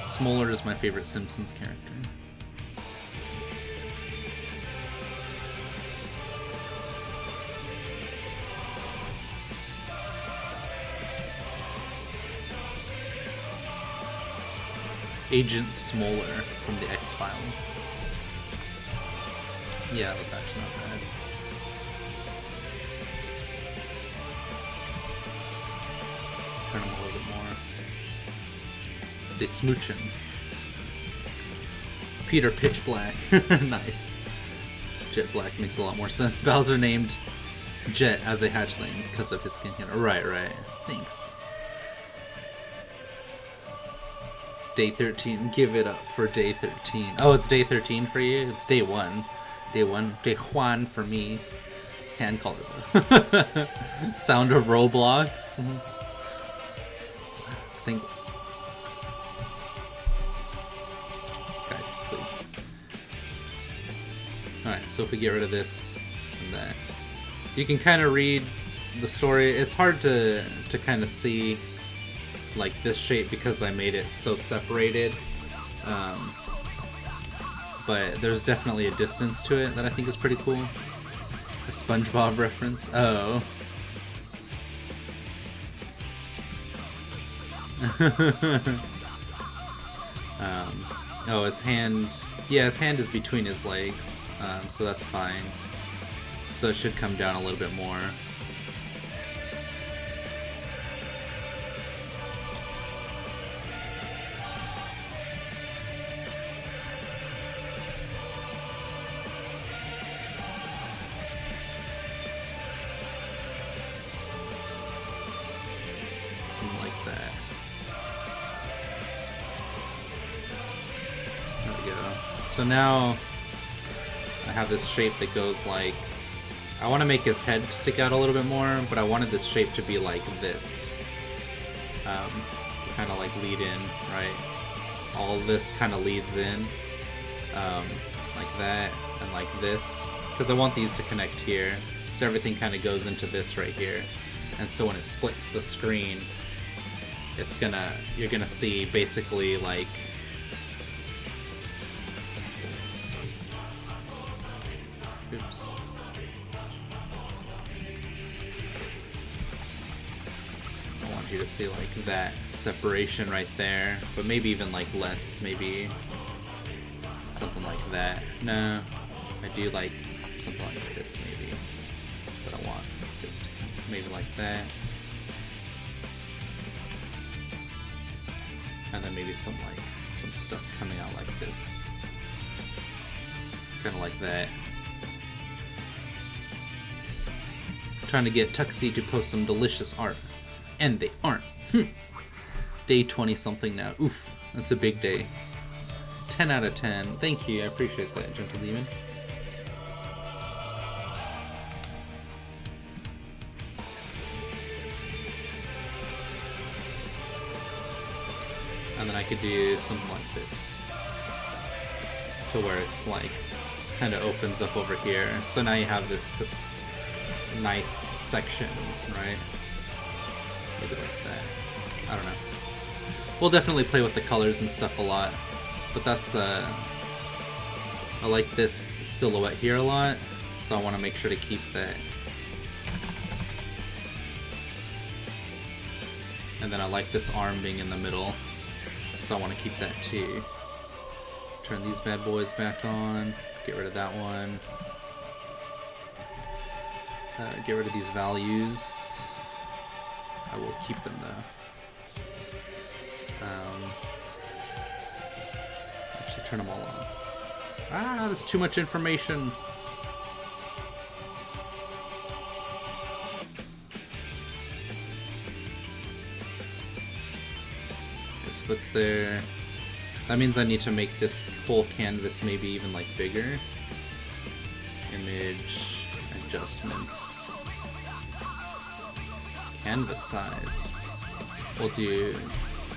Speaker 1: Smaller is my favorite Simpsons character. Agent Smoller from the X-Files. Yeah, that was actually not bad. Turn him a little bit more. They smoochin'. Peter Pitch Black. Nice. Jet Black makes a lot more sense. Bowser named Jet as a hatchling because of his skin color. Right. Thanks. Day 13. Give it up for day 13. Oh, it's day 13 for you? It's day 1. Day 1. Day Juan for me. Hand color. Sound of Roblox. I think... Guys, please. Alright, so if we get rid of this and that, you can kind of read the story. It's hard to kind of see like this shape because I made it so separated. But there's definitely a distance to it that I think is pretty cool. A SpongeBob reference. Oh. Oh, his hand... Yeah, his hand is between his legs, so that's fine. So it should come down a little bit more. Something like that. There we go. So now I have this shape that goes like... I want to make his head stick out a little bit more, but I wanted this shape to be like this. Kind of like lead in, right? All of this kind of leads in. Like that, and like this. Because I want these to connect here. So everything kind of goes into this right here. And so when it splits the screen, you're gonna see basically like this. Oops. I want you to see like that separation right there, but maybe even like less, maybe something like that. No, I do like something like this maybe, but I want this to maybe like that. And then maybe some stuff coming out like this. Kind of like that. Trying to get Tuxie to post some delicious art. And they aren't. Day 20 something now. Oof, that's a big day. 10 out of 10. Thank you, I appreciate that, Gentle Demon. And then I could do something like this, to where it's like, kind of opens up over here. So now you have this nice section, right? Maybe like that. I don't know. We'll definitely play with the colors and stuff a lot. But that's, I like this silhouette here a lot, so I want to make sure to keep that. And then I like this arm being in the middle. So I want to keep that too. Turn these bad boys back on. Get rid of that one. Get rid of these values. I will keep them though. Actually, turn them all on. Ah, that's too much information. What's there? That means I need to make this whole canvas maybe even like bigger. Image adjustments. Canvas size. We'll do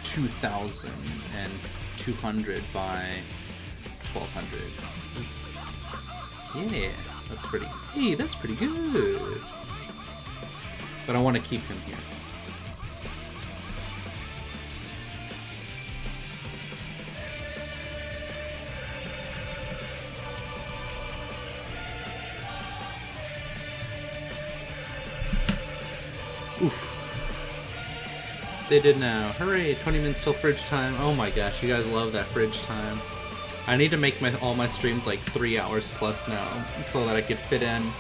Speaker 1: 2,000 and 200 by 1,200. Yeah, that's pretty. Hey, that's pretty good. But I want to keep him here. Oof. They did now. Hooray! 20 minutes till fridge time. Oh my gosh, you guys love that fridge time. I need to make all my streams like 3 hours plus now, so that I could fit in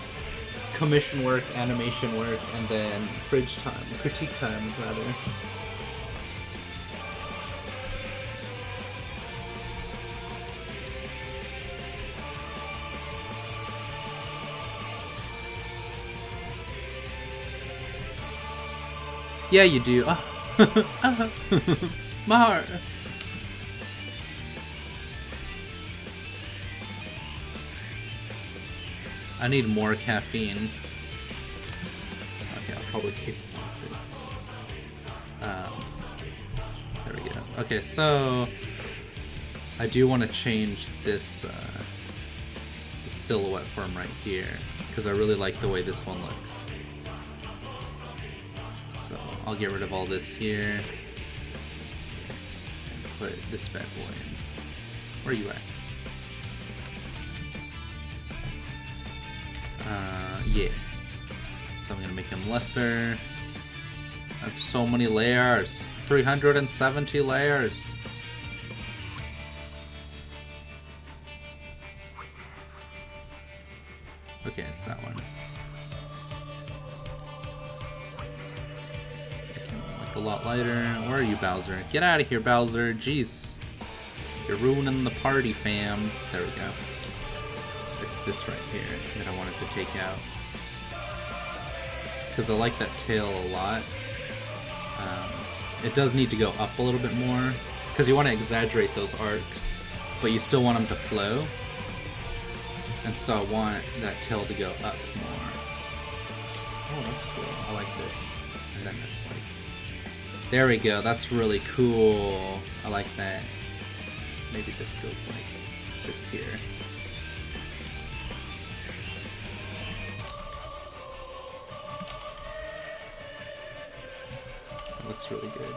Speaker 1: commission work, animation work, and then fridge time, critique time rather. Yeah, you do. My heart. I need more caffeine. Okay, I'll probably keep this. There we go. Okay, so I do want to change this silhouette form right here because I really like the way this one looks. So I'll get rid of all this here and put this bad boy in. Where are you at? Yeah. So I'm gonna make him lesser. I have so many layers. 370 layers. Okay, it's that one. A lot lighter. Where are you, Bowser? Get out of here, Bowser. Jeez. You're ruining the party, fam. There we go. It's this right here that I wanted to take out. Because I like that tail a lot. It does need to go up a little bit more. Because you want to exaggerate those arcs, but you still want them to flow. And so I want that tail to go up more. Oh, that's cool. I like this. And then it's like... There we go, that's really cool. I like that. Maybe this goes like this here. looks really good.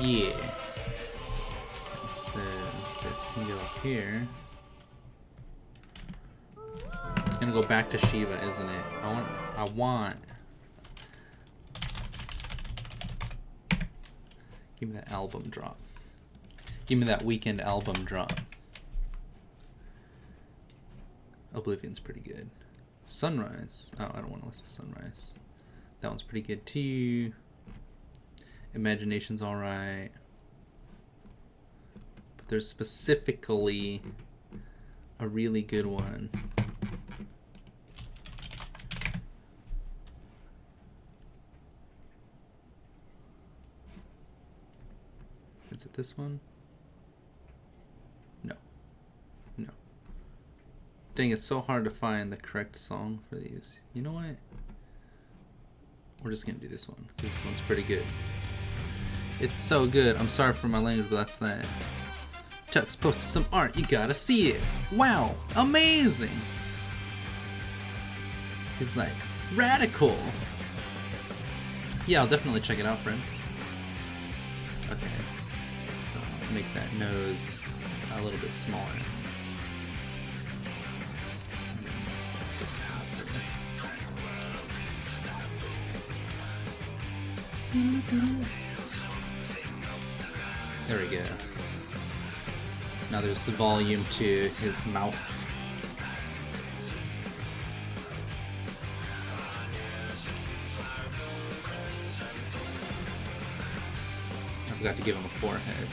Speaker 1: Yeah. So this can go up here. It's gonna go back to Shiva, isn't it? I want. Give me that album drop. Give me that weekend album drop. Oblivion's pretty good. Sunrise. Oh, I don't want to listen to Sunrise. That one's pretty good too. Imagination's alright. But there's specifically a really good one. Is it this one? No. No. Dang, it's so hard to find the correct song for these. You know what? We're just gonna do this one. This one's pretty good. It's so good. I'm sorry for my language, but that's that. Chuck's posted some art. You gotta see it. Wow. Amazing. He's like, radical. Yeah, I'll definitely check it out, friend. Okay. So, make that nose a little bit smaller. Just there we go. Now there's the volume to his mouth. I forgot to give him a forehead.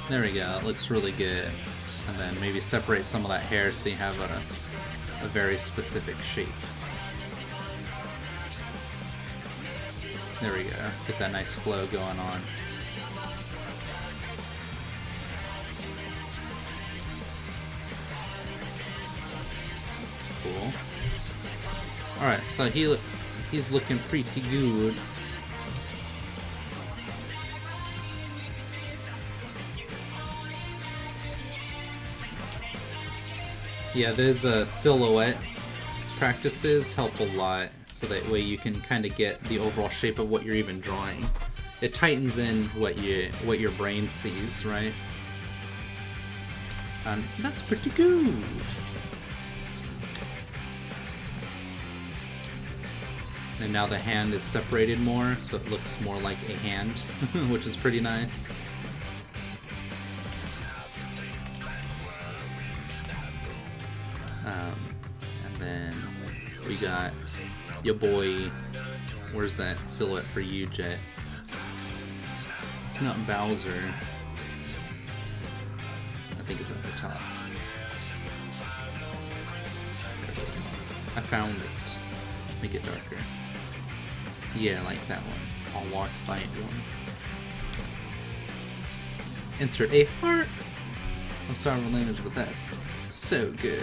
Speaker 1: There we go, it looks really good. And then maybe separate some of that hair so you have a very specific shape. There we go, get that nice flow going on. Cool. Alright, so he's looking pretty good. Yeah, there's silhouette practices help a lot, so that way you can kind of get the overall shape of what you're even drawing. It tightens in what your brain sees, right? And that's pretty good. And now the hand is separated more, so it looks more like a hand, which is pretty nice. And then we got your boy. Where's that silhouette for you, Jet? Not Bowser. I think it's at the top. There it is. I found it. Make it darker. Yeah, like that one. I'll walk by one. Insert a heart. I'm sorry for language, but that's so good.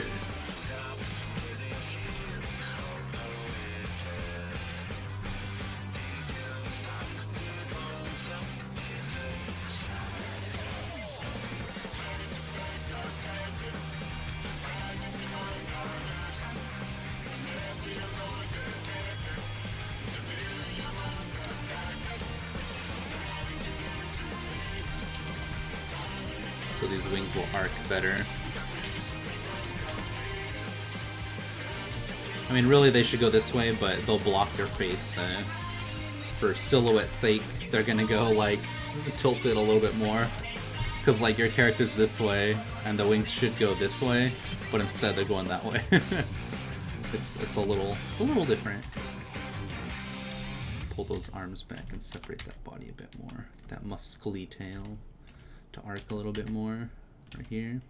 Speaker 1: So these wings will arc better. I mean, really they should go this way, but they'll block their face. For silhouette's sake, they're gonna go like tilted a little bit more. Because like your character's this way, and the wings should go this way, but instead they're going that way. it's a little different. Pull those arms back and separate that body a bit more. That muscly tail to arc a little bit more right here.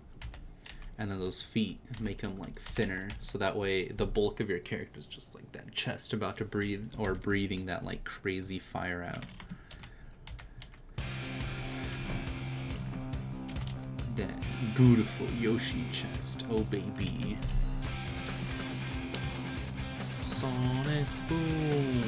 Speaker 1: And then those feet, make them like thinner, so that way the bulk of your character is just like that chest about to breathe, or breathing that like crazy fire out. That beautiful Yoshi chest. Oh, baby. Sonic Boom.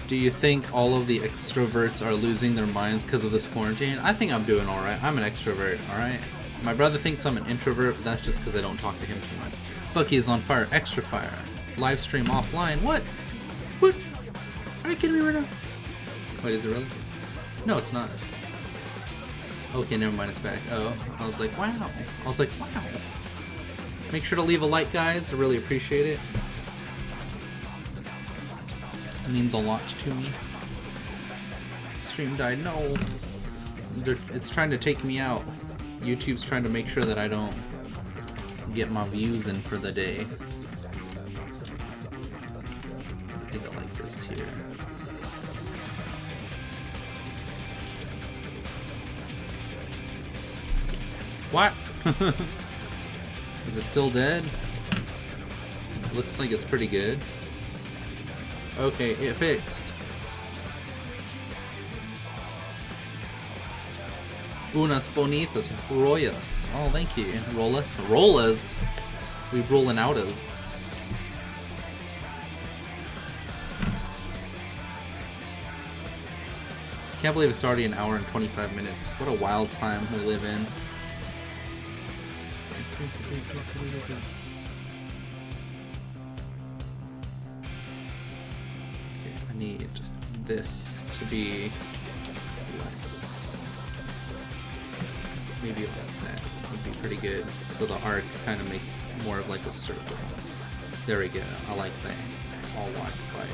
Speaker 1: Do you think all of the extroverts are losing their minds because of this quarantine? I think I'm doing alright. I'm an extrovert, alright? My brother thinks I'm an introvert, but that's just because I don't talk to him too much. Bucky is on fire. Extra fire. Live stream offline. What? What? Are you kidding me right now? Wait, is it really? No, it's not. Okay, never mind, it's back. Oh, I was like, wow. I was like, wow. Make sure to leave a like, guys. I really appreciate it. It means a lot to me. Stream died. No. It's trying to take me out. YouTube's trying to make sure that I don't get my views in for the day. I think I like this here. What? Is it still dead? It looks like it's pretty good. Okay, it fixed. Unas bonitas, rollas. Oh, thank you. Rollas? Rollas? We rolling outas. Can't believe it's already an hour and 25 minutes. What a wild time we live in. I need this to be less. Maybe like that would be pretty good. So the arc kind of makes more of like a circle. There we go. I like that. I'll walk by it.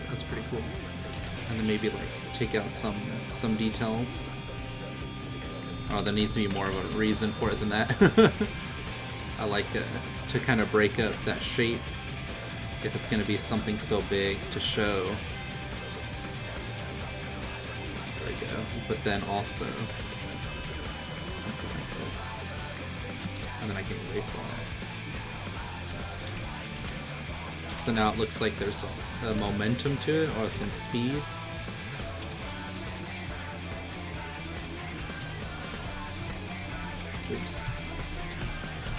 Speaker 1: That's pretty cool. And then maybe like take out some details. Oh, there needs to be more of a reason for it than that. I like to kind of break up that shape if it's going to be something so big to show. There we go. But then also something like this. And then I can erase all that. So now it looks like there's a momentum to it, or some speed. Oops.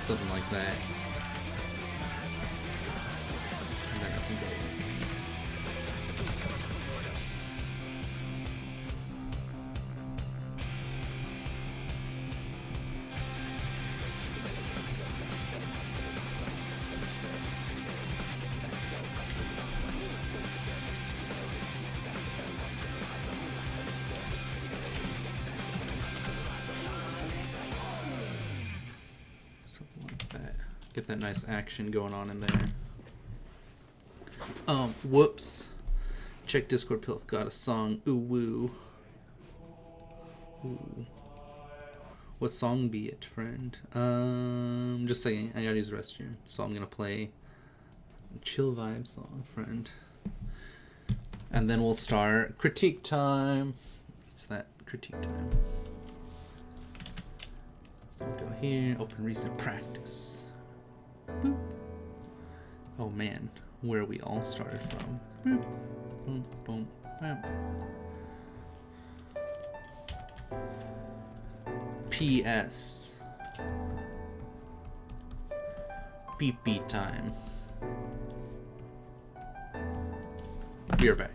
Speaker 1: Something like that. And then I can go. Get that nice action going on in there. Whoops. Check Discord, Pilf got a song. Ooh woo. Ooh. What song be it, friend? Just saying, I gotta use the restroom. So I'm gonna play a chill vibe song, friend. And then we'll start critique time. It's that critique time. So we'll go here, open recent practice. Boop. Oh man, where we all started from. Boop. Boom, boom, bam. P.S. Beep beep time. Be right back.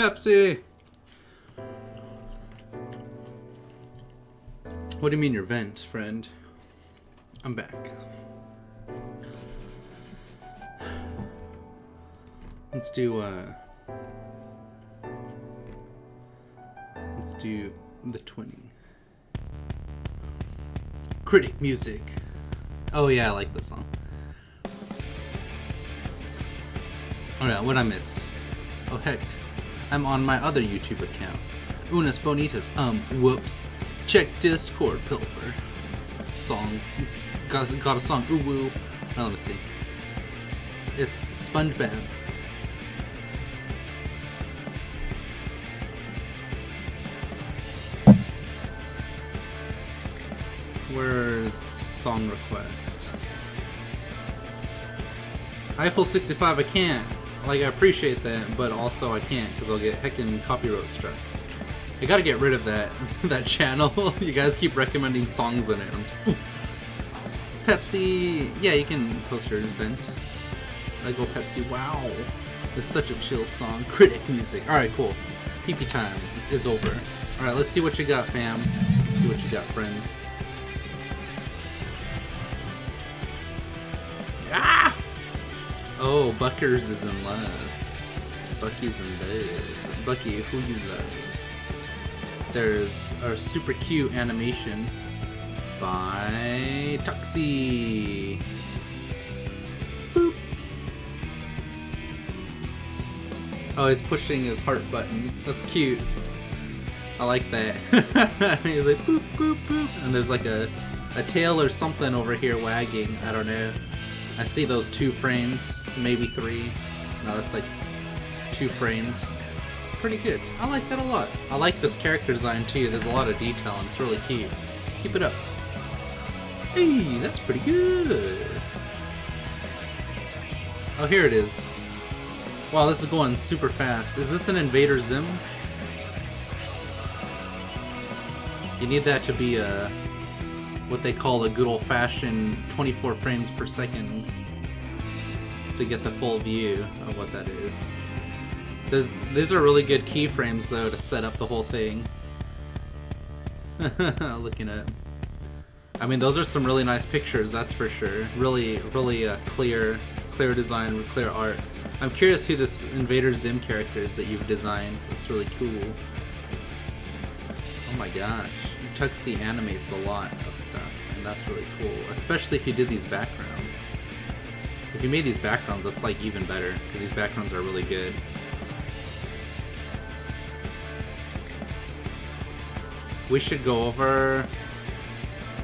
Speaker 1: Pepsi! What do you mean your vent, friend? I'm back. Let's do the 20. Critic music. Oh yeah, I like this song. Oh yeah, what'd I miss? Oh heck, I'm on my other YouTube account. Unas bonitas, whoops. Check Discord, Pilfer. Song. Got a song, ooh woo. Now let me see. It's SpongeBob. Where's song request? Eiffel 65, I can't. Like, I appreciate that, but also I can't because I'll get heckin' copyright struck. I gotta get rid of that channel. You guys keep recommending songs in it. I'm just, oof. Pepsi, yeah, you can post your event. Let go Pepsi, wow. It's such a chill song. Critic music. Alright, cool. PP time is over. Alright, let's see what you got, fam. Let's see what you got, friends. Ah! Oh, Buckers is in love. Bucky's in love. Bucky, who you love? There's a super cute animation by Tuxie. Boop. Oh, he's pushing his heart button. That's cute. I like that. He's like boop, boop, boop. And there's like a tail or something over here wagging. I don't know. I see those 2 frames, maybe 3. No, that's like 2 frames. Pretty good. I like that a lot. I like this character design too. There's a lot of detail and it's really cute. Keep it up. Hey, that's pretty good. Oh, here it is. Wow, this is going super fast. Is this an Invader Zim? You need that to be a what they call a good old-fashioned 24 frames per second to get the full view of what that is. These are really good keyframes though to set up the whole thing. Looking at, I mean, those are some really nice pictures, that's for sure. Really clear design, clear art. I'm curious who this Invader Zim character is that you've designed. It's really cool. Oh my gosh, Tuxie animates a lot of stuff, and that's really cool. Especially if you did these backgrounds. If you made these backgrounds, that's like even better, because these backgrounds are really good. We should go over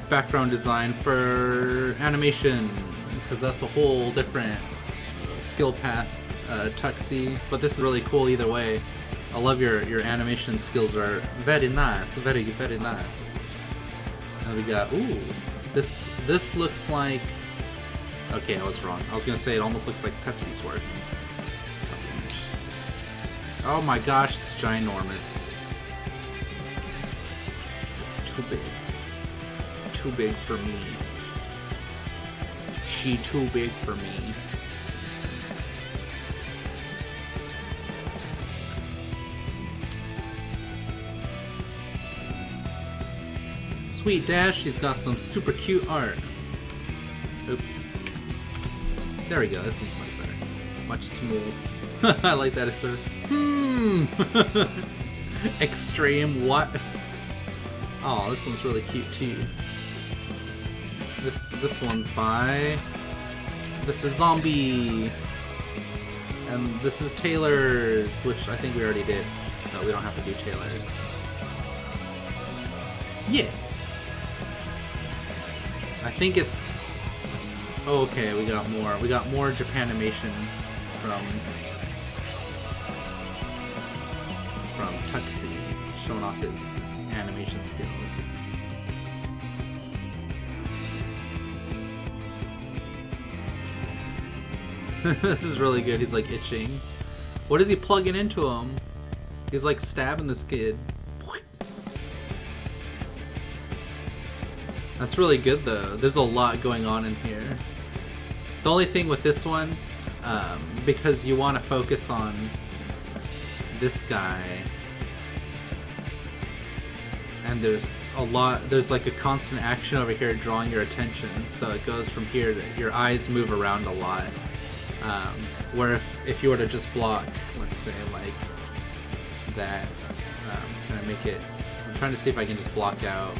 Speaker 1: background design for animation, because that's a whole different skill path, Tuxie. But this is really cool either way. I love your animation skills are very nice, very nice. And we got, ooh, this looks like, okay, I was wrong. I was gonna say it almost looks like Pepsi's work. Oh my gosh, it's ginormous. It's too big. Too big for me. She too big for me. Sweet Dash, she's got some super cute art. Oops. There we go, this one's much better. Much smooth. I like that it's sort of, extreme what? Oh, this one's really cute too. This one's by, this is Zombie. And this is Taylor's, which I think we already did, so we don't have to do Taylor's. Yeah. I think it's, oh, okay, we got more. We got more Japanimation from Tuxie, showing off his animation skills. This is really good. He's like itching. What is he plugging into him? He's like stabbing this kid. That's really good though. There's a lot going on in here. The only thing with this one, because you want to focus on this guy, and there's like a constant action over here drawing your attention, so it goes from here to your eyes move around a lot. Where if you were to just block, let's say like that, can I make it, I'm trying to see if I can just block out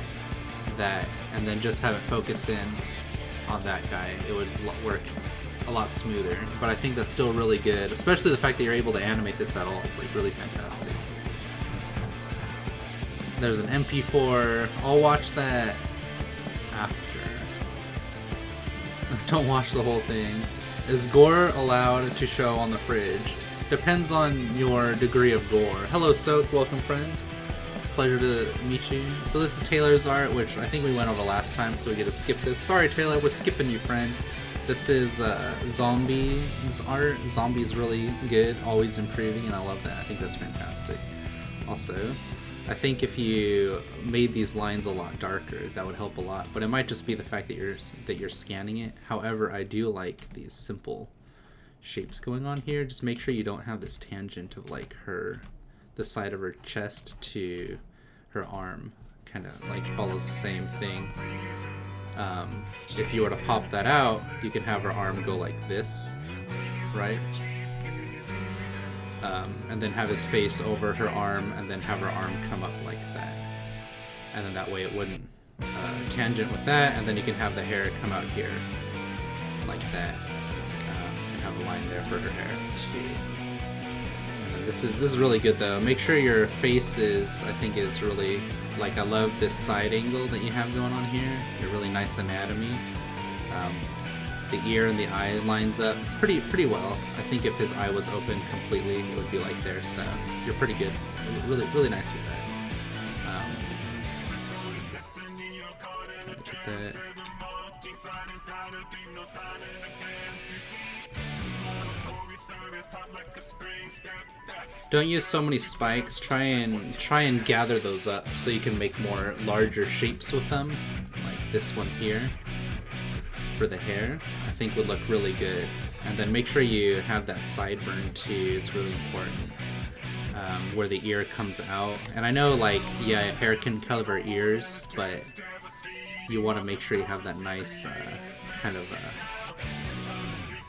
Speaker 1: that and then just have it focus in on that guy, it would work a lot smoother. But I think that's still really good, especially the fact that you're able to animate this at all. It's like really fantastic. There's an MP4. I'll watch that after. Don't watch the whole thing. Is gore allowed to show on the fridge? Depends on your degree of gore. Hello Soak, welcome friend. It's a pleasure to meet you. So this is Taylor's art, which I think we went over last time, so we get to skip this. Sorry Taylor, we're skipping you, friend. This is Zombie's art. Zombie's really good, always improving, and I love that. I think that's fantastic. Also, I think if you made these lines a lot darker, that would help a lot. But it might just be the fact that you're scanning it. However, I do like these simple shapes going on here. Just make sure you don't have this tangent of like the side of her chest to her arm. Kind of like follows the same thing. If you were to pop that out, you can have her arm go like this, right? And then have his face over her arm, and then have her arm come up like that. And then that way it wouldn't tangent with that, and then you can have the hair come out here like that. And have a line there for her hair too. And this is really good though. Make sure your face is really, like, I love this side angle that you have going on here. They're really nice anatomy. The ear and the eye lines up pretty well. I think if his eye was open completely, it would be like there. So you're pretty good. Really nice with that. Don't use so many spikes. Try and gather those up so you can make more larger shapes with them, like this one here. For the hair, I think would look really good. And then make sure you have that sideburn too. It's really important, where the ear comes out. And I know, like, yeah, hair can cover ears, but you want to make sure you have that nice kind of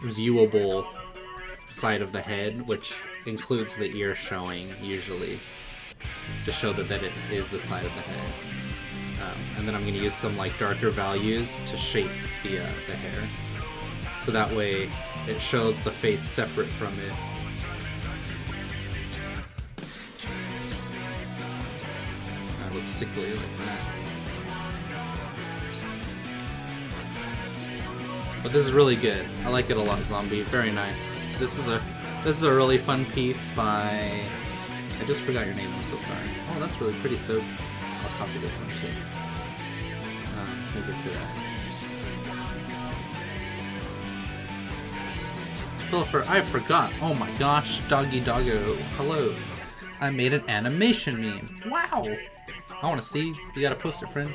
Speaker 1: viewable side of the head, which includes the ear showing usually, to show that it is the side of the head. And then I'm going to use some like darker values to shape the hair, so that way it shows the face separate from it. That looks sickly like that. But this is really good. I like it a lot, Zombie. Very nice. This is a really fun piece by. I just forgot your name. I'm so sorry. Oh, that's really pretty. So I'll copy this one too. Make it for that. Pilfer, I forgot. Oh my gosh, Doggy Doggo. Hello. I made an animation meme. Wow. I want to see. You got a poster, friend.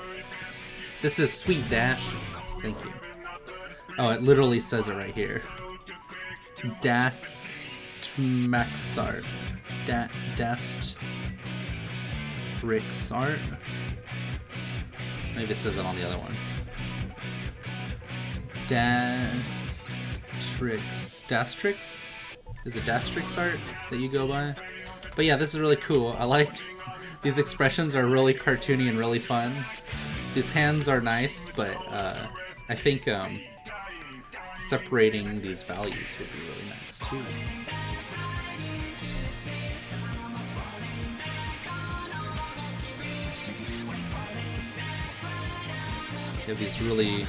Speaker 1: This is Sweet Dash. Thank you. Oh, it literally says it right here. Dastmaxart. Dastrixart. Maybe it says it on the other one. Dastrix? Is it Dastrix art that you go by? But yeah, this is really cool. I like these expressions are really cartoony and really fun. These hands are nice, but I think separating these values would be really nice too. You have these really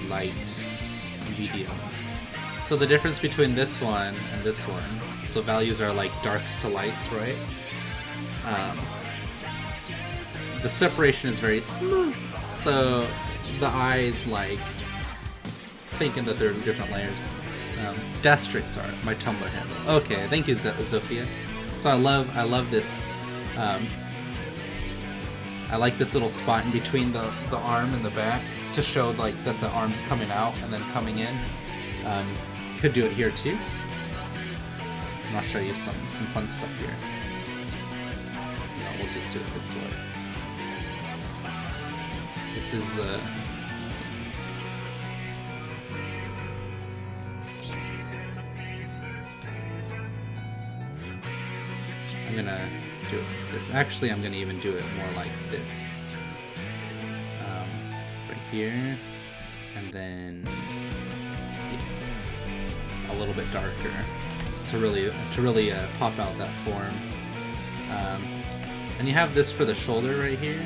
Speaker 1: light mediums. So the difference between this one and this one, so values are like darks to lights, right? The separation is very smooth. So the eyes, like, thinking that they're different layers. Dastrix art, my Tumblr handle. Okay, thank you, Zofia. So I love this. I like this little spot in between the arm and the back to show like that the arm's coming out and then coming in. Could do it here too. And I'll show you some fun stuff here. No, we'll just do it this way. This is I'm gonna do it like this. Actually, I'm gonna even do it more like this. Right here, and then a little bit darker, just to really pop out that form. And you have this for the shoulder right here.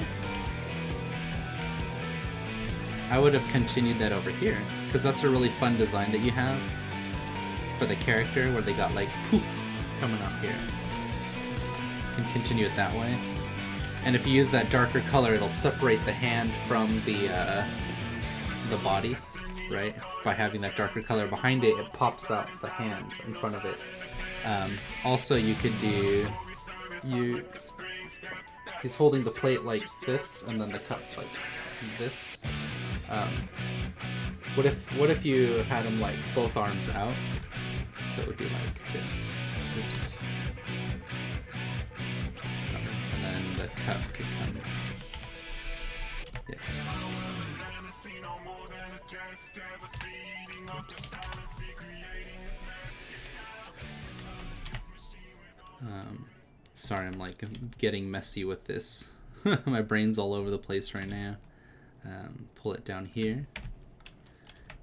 Speaker 1: I would have continued that over here, because that's a really fun design that you have for the character, where they got like poof coming up here. You can continue it that way. And if you use that darker color, it'll separate the hand from the body, right? By having that darker color behind it, it pops out the hand in front of it. Also, you could do he's holding the plate like this, and then the cup like this. What if you had him like both arms out? So it would be like this. Oops. So, and then the cup could come. Yeah. Oops. Sorry, I'm like getting messy with this. My brain's all over the place right now. Pull it down here,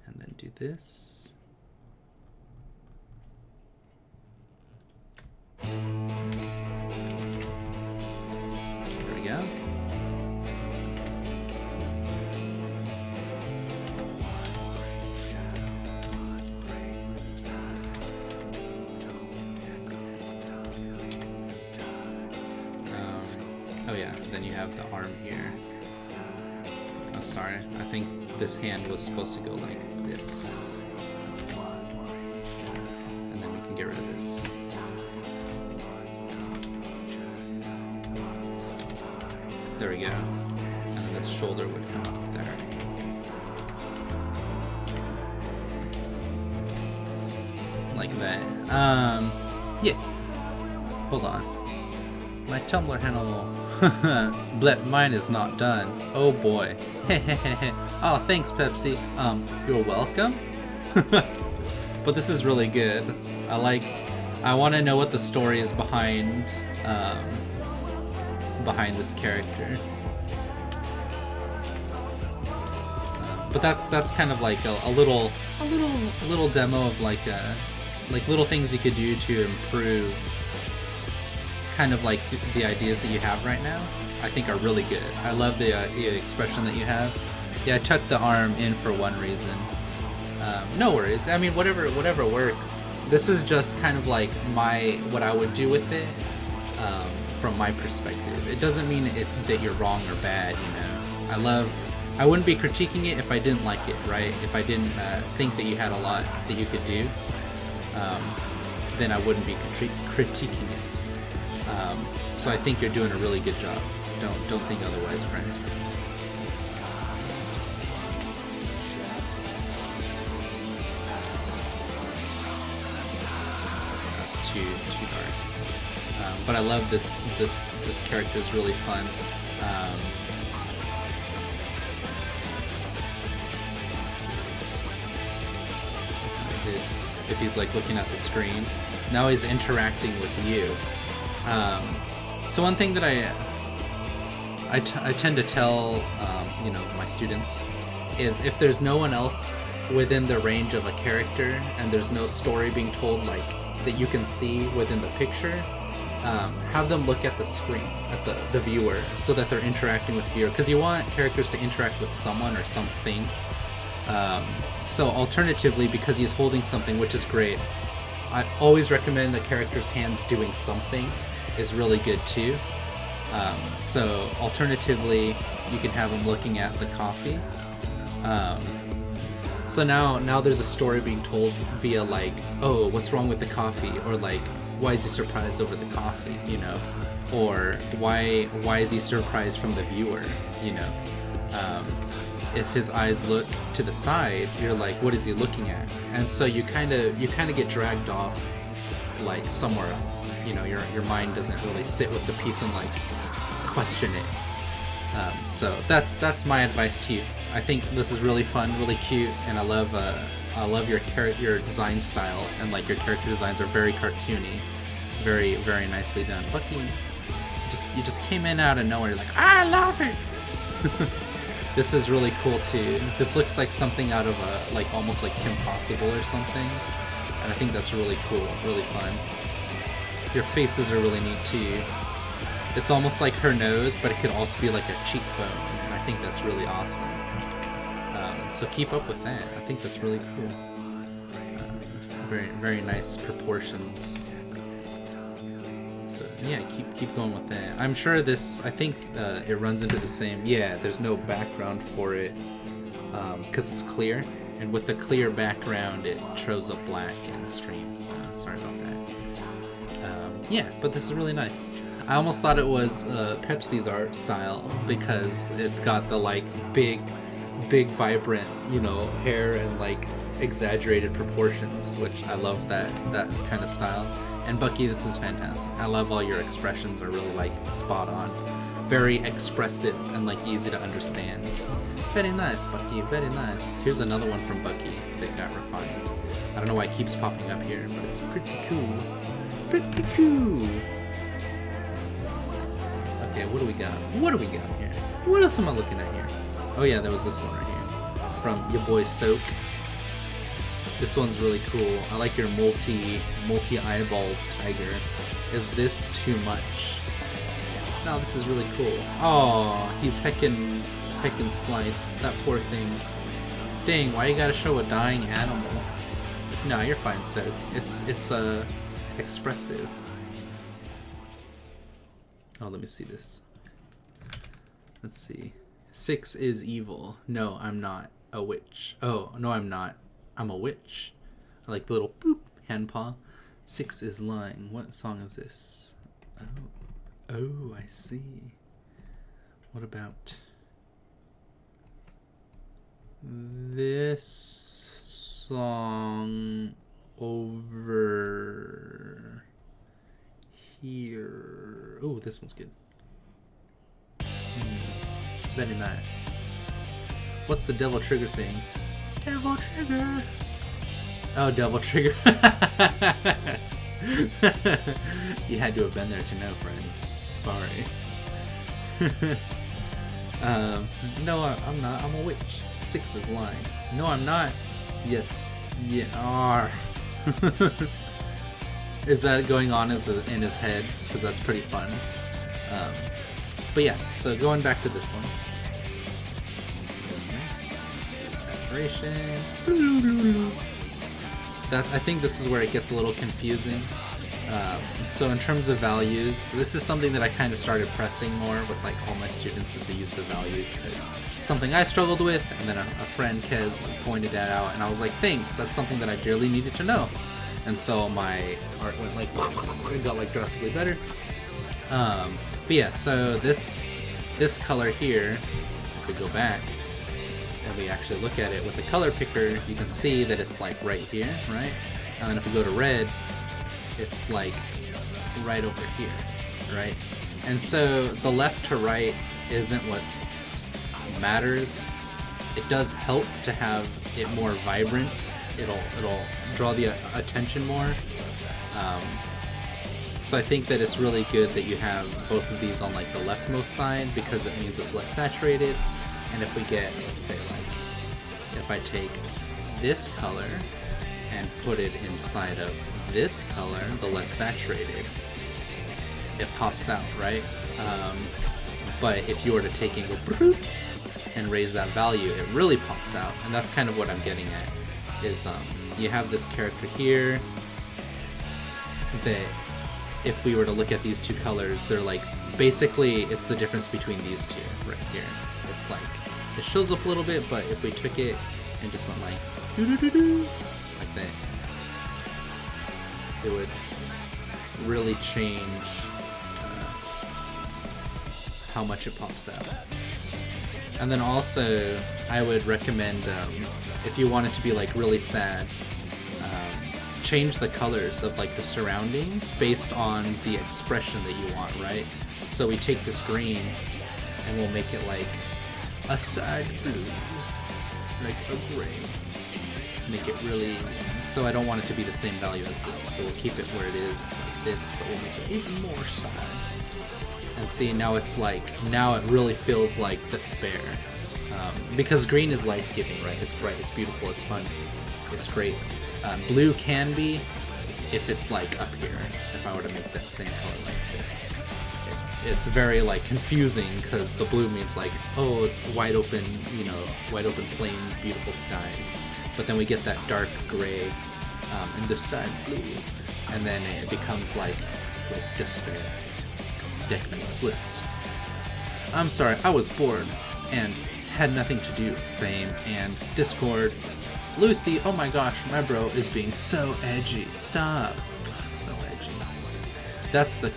Speaker 1: and then do this. There we go. Oh yeah, then you have the arm here. Oh, sorry. I think this hand was supposed to go like this. And then we can get rid of this. There we go. And then this shoulder would come up there. Like that. Yeah. Hold on. My Tumblr handle. Blep, mine is not done. Oh boy. Oh, thanks, Pepsi. You're welcome. But this is really good. I want to know what the story is behind this character. But that's kind of like a little demo of like little things you could do to improve kind of like the ideas that you have right now. I think are really good. I love the expression that you have. Yeah, I tucked the arm in for one reason. No worries. I mean, whatever works. This is just kind of like what I would do with it from my perspective. It doesn't mean that you're wrong or bad, you know. I wouldn't be critiquing it if I didn't like it, right? If I didn't think that you had a lot that you could do, then I wouldn't be critiquing it. So I think you're doing a really good job. Don't think otherwise, friend. That's too dark. But I love this character is really fun. If he's like looking at the screen, now he's interacting with you. So one thing that I tend to tell my students is, if there's no one else within the range of a character and there's no story being told like that you can see within the picture, have them look at the screen, at the viewer, so that they're interacting with the viewer, because you want characters to interact with someone or something. So alternatively, because he's holding something, which is great, I always recommend the character's hands doing something is really good too. So alternatively, you can have him looking at the coffee. So now there's a story being told via like, oh, what's wrong with the coffee? Or like, why is he surprised over the coffee, you know? Or why is he surprised from the viewer, you know? If his eyes look to the side, you're like, what is he looking at? And so you kind of get dragged off like somewhere else. You know, your mind doesn't really sit with the piece and like question it. So that's my advice to you. I think this is really fun, really cute, and I love your design style, and like your character designs are very cartoony, very very nicely done. Bucky, you just came in out of nowhere. You're like, I love it. This is really cool too. This looks like something out of a like almost like Kim Possible or something, and I think that's really cool, really fun. Your faces are really neat too. It's almost like her nose, but it could also be like a cheekbone, and I think that's really awesome. So keep up with that. I think that's really cool. Very very nice proportions. So yeah, keep going with that. I'm sure this. I think it runs into the same. Yeah, there's no background for it because it's clear, and with the clear background, it shows up black in streams. Sorry about that. Yeah, but this is really nice. I almost thought it was Pepsi's art style because it's got the like big vibrant, you know, hair and like exaggerated proportions, which I love that kind of style. And Bucky, this is fantastic. I love all your expressions are really like spot on, very expressive and like easy to understand. Very nice, Bucky, very nice. Here's another one from Bucky that got refined. I don't know why it keeps popping up here, but it's pretty cool. Pretty cool. Okay, what do we got? What do we got here? What else am I looking at here? Oh yeah, there was this one right here from your boy Soak. This one's really cool. I like your multi-eyeballed tiger. Is this too much? No, this is really cool. Oh, he's heckin' sliced. That poor thing. Dang, why you gotta show a dying animal? No, you're fine, Soak. It's expressive. Oh, let me see this. Let's see. 6 is evil. No, I'm not a witch. Oh, no, I'm not. I'm a witch. I like the little boop hand paw. 6 is lying. What song is this? Oh, I see. What about this song over here? Oh, this one's good. Very nice. What's the devil trigger thing? Devil trigger. Oh, devil trigger. You had to have been there to know, friend. Sorry. No, I'm not. I'm a witch. 6 is lying. No, I'm not. Yes. Yeah. Are. Is that going on in his head? Because that's pretty fun. But yeah, so going back to this one. Saturation. I think this is where it gets a little confusing. So in terms of values, this is something that I kind of started pressing more with like all my students, is the use of values, because it's something I struggled with, and then a friend, Kez, pointed that out, and I was like, thanks, that's something that I dearly needed to know. And so my art went like, it got like drastically better. But yeah, so this color here, if we go back and we actually look at it with the color picker, you can see that it's like right here, right? And then if we go to red, it's like right over here, right? And so the left to right isn't what matters. It does help to have it more vibrant. It'll draw the attention more. So I think that it's really good that you have both of these on like the leftmost side, because it means it's less saturated. And if we get, let's say like, if I take this color and put it inside of this color, the less saturated, it pops out, right? But if you were to take and go and raise that value, it really pops out. And that's kind of what I'm getting at, is you have this character here that if we were to look at these two colors, they're like, basically it's the difference between these two right here. It's like, it shows up a little bit, but if we took it and just went like doo-doo-doo-doo, like that, it would really change how much it pops out. And then also, I would recommend, if you want it to be like really sad, change the colors of like the surroundings based on the expression that you want, right? So we take this green and we'll make it like a side blue, like a gray. Make it really, so I don't want it to be the same value as this, so we'll keep it where it is, like this, but we'll make it even more side. And see, now it's like, now it really feels like despair. Because green is life-giving, right? It's bright, it's beautiful, it's fun, it's great. Blue can be if it's like up here, if I were to make that same color like this. It's very like confusing because the blue means like, oh, it's wide open, you know, wide open plains, beautiful skies. But then we get that dark gray and the side blue, and then it becomes like despair. Deckman's List. I'm sorry, I was bored and had nothing to do. Same. And Discord. Lucy, oh my gosh, my bro is being so edgy. Stop. So edgy. That's the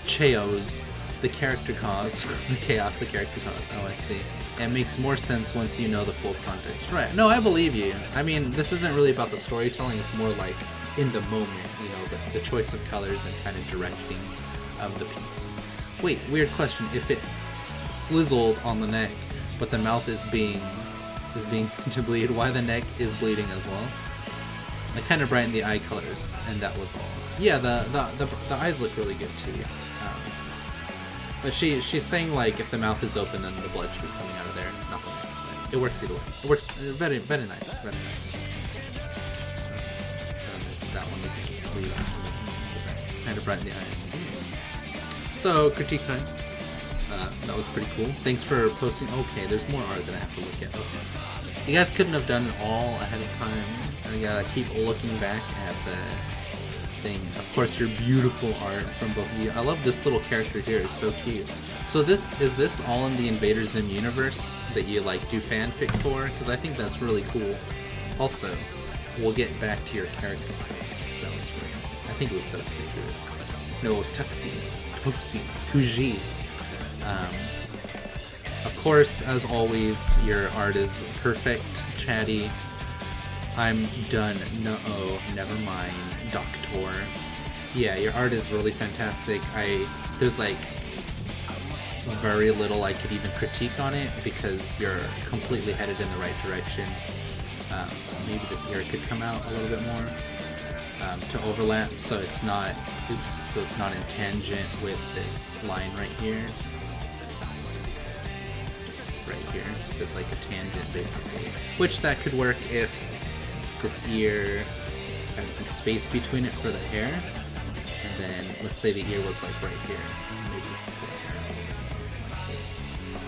Speaker 1: chaos, the character cause. The chaos, the character cause. Oh, I see. It makes more sense once you know the full context. Right. No, I believe you. I mean, this isn't really about the storytelling. It's more like in the moment, you know, the choice of colors and kind of directing of the piece. Wait, weird question. If it slizzled on the neck, but the mouth is being to bleed, why the neck is bleeding as well? I kind of brightened the eye colors, and that was all. Yeah, the eyes look really good too. But she's saying like if the mouth is open, then the blood should be coming out of there. Nothing. It works either way. It works very nice. Very nice. That one we can just leave. Kind of brighten the eyes. So critique time. That was pretty cool. Thanks for posting. Okay, there's more art that I have to look at. Okay. You guys couldn't have done it all ahead of time. I gotta keep looking back at the thing. Of course, your beautiful art from both of you. I love this little character here. It's so cute. So is this all in the Invader Zim universe that you like do fanfic for? Because I think that's really cool. Also, we'll get back to your character so that was great. I think it was so cute. No, it was Tuxi. Tuji. Of course, as always, your art is perfect, chatty. I'm done. No, never mind. Doctor. Yeah, your art is really fantastic. There's like very little I could even critique on it because you're completely headed in the right direction. Maybe this ear could come out a little bit more to overlap, so it's not. So it's not in tangent with this line right here. Right here, there's like a tangent basically, which that could work if this ear had some space between it for the hair, and then let's say the ear was like right here, maybe like this,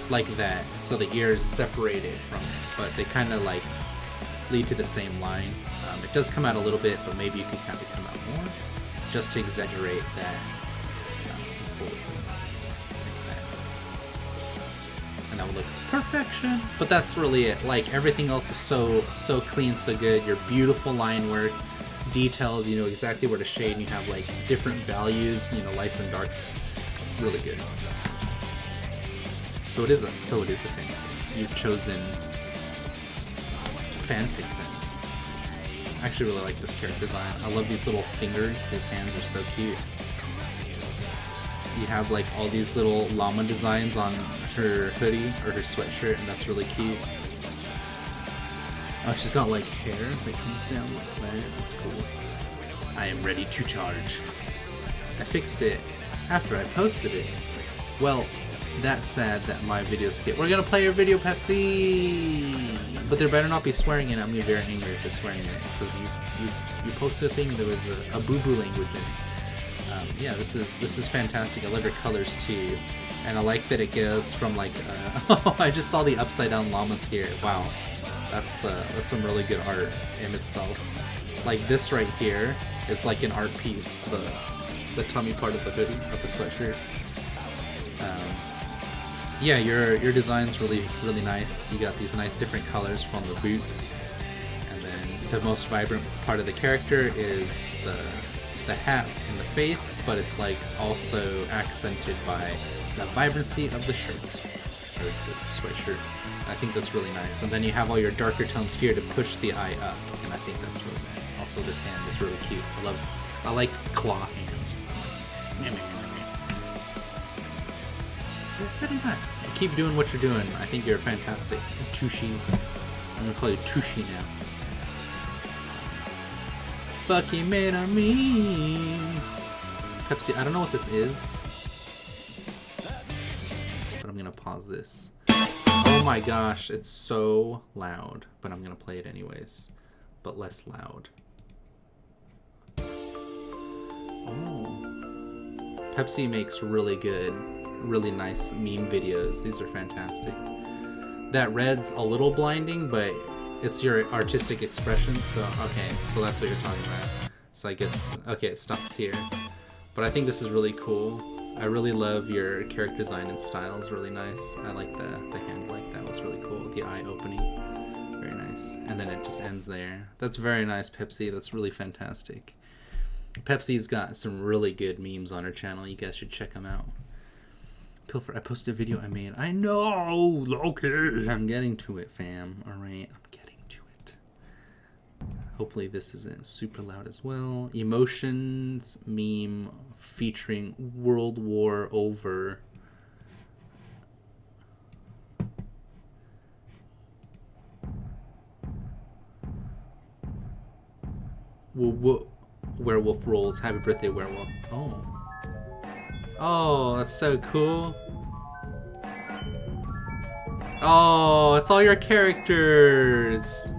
Speaker 1: like that, so the ear is separated from it, but they kind of like lead to the same line. It does come out a little bit, but maybe you could have it come out more, just to exaggerate that. And that would look perfection. But that's really it. Like everything else is so clean, so good. Your beautiful line work, details. You know exactly where to shade. And you have like different values. You know, lights and darks. Really good. So it is a thing. You've chosen fanfic then. I actually really like this character design. I love these little fingers. These hands are so cute. You have like all these little llama designs on her hoodie or her sweatshirt, and that's really cute. Oh, she's got like hair that comes down like that. That's cool. I am ready to charge. I fixed it after I posted it. Well, that's sad that my videos get. We're gonna play your video, Pepsi, but there better not be swearing in it. I'm gonna be very angry if there's swearing in it because you posted a thing that was a boo-boo language in it. Yeah, this is fantastic. I love your colors too, and I like that it goes from like. Oh, I just saw the upside down llamas here. Wow, that's some really good art in itself. Like this right here is like an art piece. The tummy part of the hoodie of the sweatshirt. Yeah, your design's really nice. You got these nice different colors from the boots, and then the most vibrant part of the character is the hat and the face, but it's like also accented by the vibrancy of the shirt. Very good sweatshirt. I think that's really nice. And then you have all your darker tones here to push the eye up, and I think that's really nice. Also, this hand is really cute. I like claw hands. They're pretty nice. Keep doing what you're doing. I think you're fantastic. Tushi. I'm gonna call you Tushi now. Bucky made a me. Pepsi, I don't know what this is, but I'm gonna pause this. Oh my gosh, it's so loud, but I'm gonna play it anyways, but less loud. Oh. Pepsi makes really good, really nice meme videos. These are fantastic. That red's a little blinding, but it's your artistic expression, so okay, so that's what you're talking about. So I guess, okay, it stops here. But I think this is really cool. I really love your character design and style. It's really nice. I like the hand like that was really cool. The eye opening, very nice. And then it just ends there. That's very nice, Pepsi. That's really fantastic. Pepsi's got some really good memes on her channel. You guys should check them out. Pilfer, I posted a video I made. I know, okay. I'm getting to it, fam. All right, I'm getting to it. Hopefully this isn't super loud as well. Emotions meme featuring World War over. Werewolf rolls. Happy birthday, werewolf. Oh. Oh, that's so cool. Oh, it's all your characters.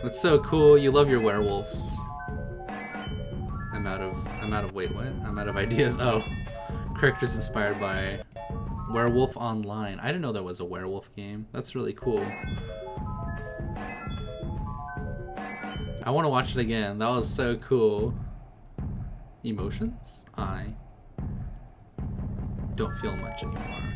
Speaker 1: That's so cool. You love your werewolves. I'm out of wait, what? I'm out of ideas. Oh. Characters inspired by Werewolf Online. I didn't know there was a werewolf game. That's really cool. I want to watch it again. That was so cool. Emotions? I don't feel much anymore.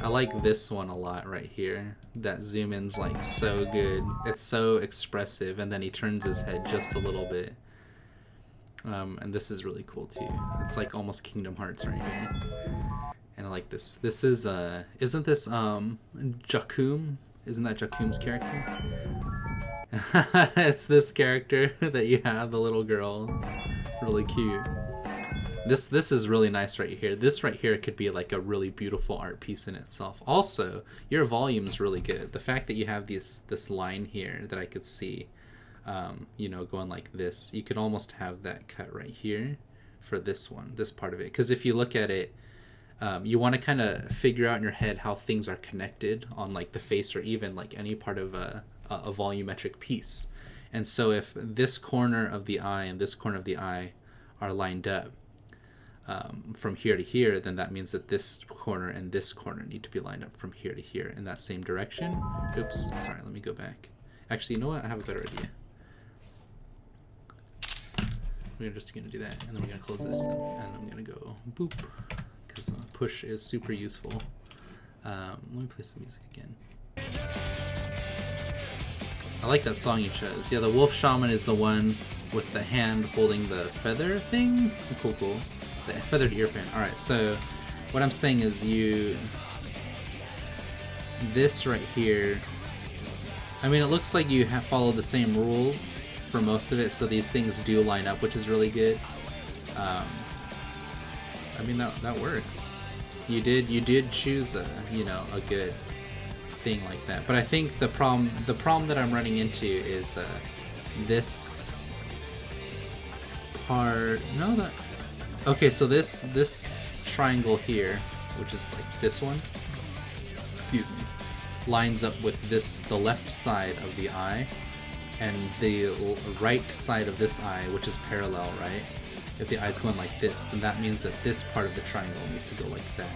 Speaker 1: I like this one a lot right here. That zoom in's like so good. It's so expressive, and then he turns his head just a little bit. And this is really cool too. It's like almost Kingdom Hearts right here. And I like this. This is isn't this Jakkum? Isn't that Jakkum's character? It's this character that you have, the little girl. Really cute. This is really nice right here. This right here could be like a really beautiful art piece in itself. Also, your volume's really good. The fact that you have this line here that I could see, you know, going like this, you could almost have that cut right here for this one, this part of it. Because if you look at it, you want to kind of figure out in your head how things are connected on like the face or even like any part of a volumetric piece. And so if this corner of the eye and this corner of the eye are lined up from here to here, then that means that this corner and this corner need to be lined up from here to here in that same direction. Oops, sorry, let me go back. Actually, you know what? I have a better idea. We're just gonna do that, and then we're gonna close this, and I'm gonna go boop, because push is super useful. Let me play some music again. I like that song you chose. Yeah, the Wolf Shaman is the one with the hand holding the feather thing. Cool, cool. The feathered earpan. Alright, so what I'm saying is this right here, I mean, it looks like you have followed the same rules for most of it, so these things do line up, which is really good. I mean, that works. You did choose a good thing like that. But I think the problem that I'm running into is this part. No, that. Okay, so this triangle here, which is like this one, excuse me, lines up with the left side of the eye, and the right side of this eye, which is parallel, right? If the eye's going like this, then that means that this part of the triangle needs to go like that.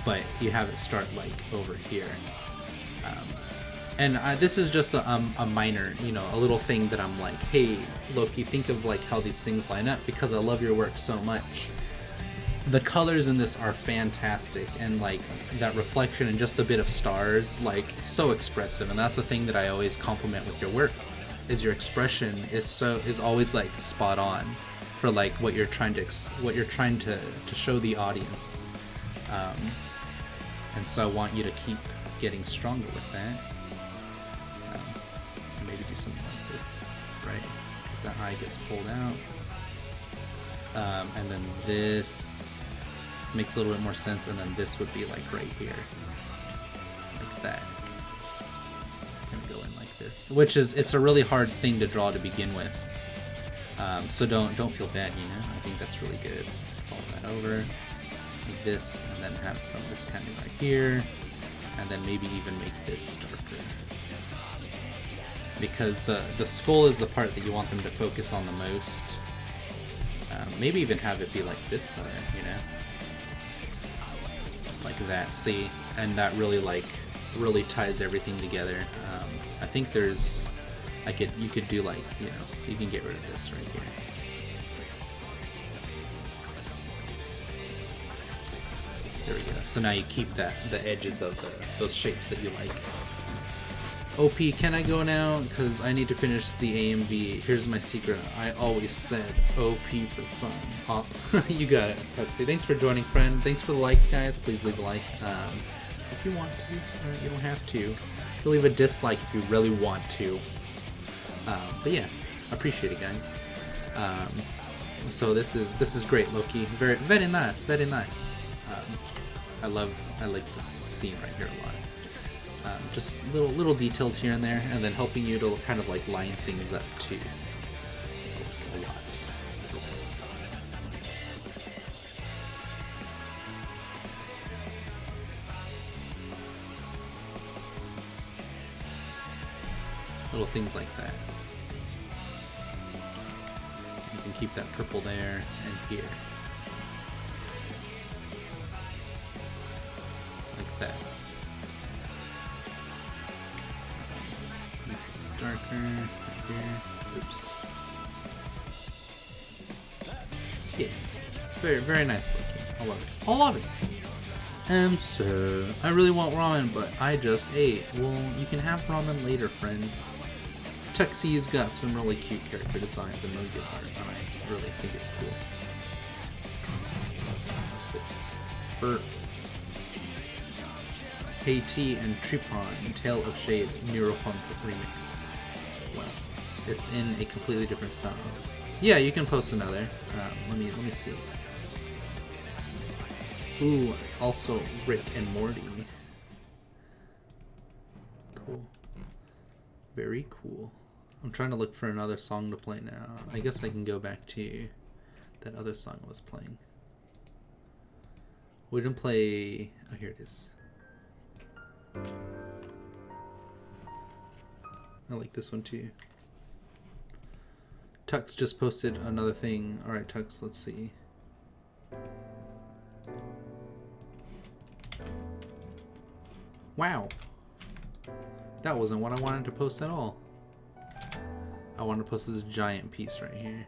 Speaker 1: But you have it start like over here. And this is just a minor, a little thing that I'm like, hey, Loki, think of like how these things line up, because I love your work so much. The colors in this are fantastic, and like that reflection and just a bit of stars, like so expressive. And that's the thing that I always compliment with your work, is your expression is always like spot on. for like what you're trying to show the audience, and so I want you to keep getting stronger with that. Maybe do something like this, right? Because that eye gets pulled out, and then this makes a little bit more sense, and then this would be like right here, like that. Gonna go in like this, which is, it's a really hard thing to draw to begin with. So don't feel bad, you know. I think that's really good. Fold that over, like this, and then have some of this kind of right here, and then maybe even make this darker. Because the skull is the part that you want them to focus on the most. Maybe even have it be like this color, you know, like that. See, and that really ties everything together. I think there's, you could do like, you know, you can get rid of this right here. There we go. So now you keep the edges of those shapes that you like. OP, can I go now? Because I need to finish the AMV. Here's my secret. I always said OP for fun. Oh, you got it, Pepsi. Thanks for joining, friend. Thanks for the likes, guys. Please leave a like if you want to. You don't have to. You can leave a dislike if you really want to. But yeah, appreciate it, guys. So this is great, Loki. Very nice, very nice. I like this scene right here a lot. Just little details here and there, and then helping you to kind of like line things up too. Oops, a lot. Oops. Little things like that. You can keep that purple there and here. Like that. Darker right here. Oops. Yeah. Very nice looking. I love it. I love it. So I really want ramen, but I just ate. Well, you can have ramen later, friend. Tuxie's got some really cute character designs and really good art, and I really think it's cool. Oops. Hey T and Tripon, Tale of Shade, Neuropunk remix. Well, it's in a completely different style. Yeah, you can post another. Let me see. Ooh, also Rick and Morty. Cool. Very cool. I'm trying to look for another song to play now. I guess I can go back to that other song I was playing. We didn't play... Oh, here it is. I like this one too. Tux just posted another thing. Alright, Tux, let's see. Wow. That wasn't what I wanted to post at all. I wanted to post this giant piece right here.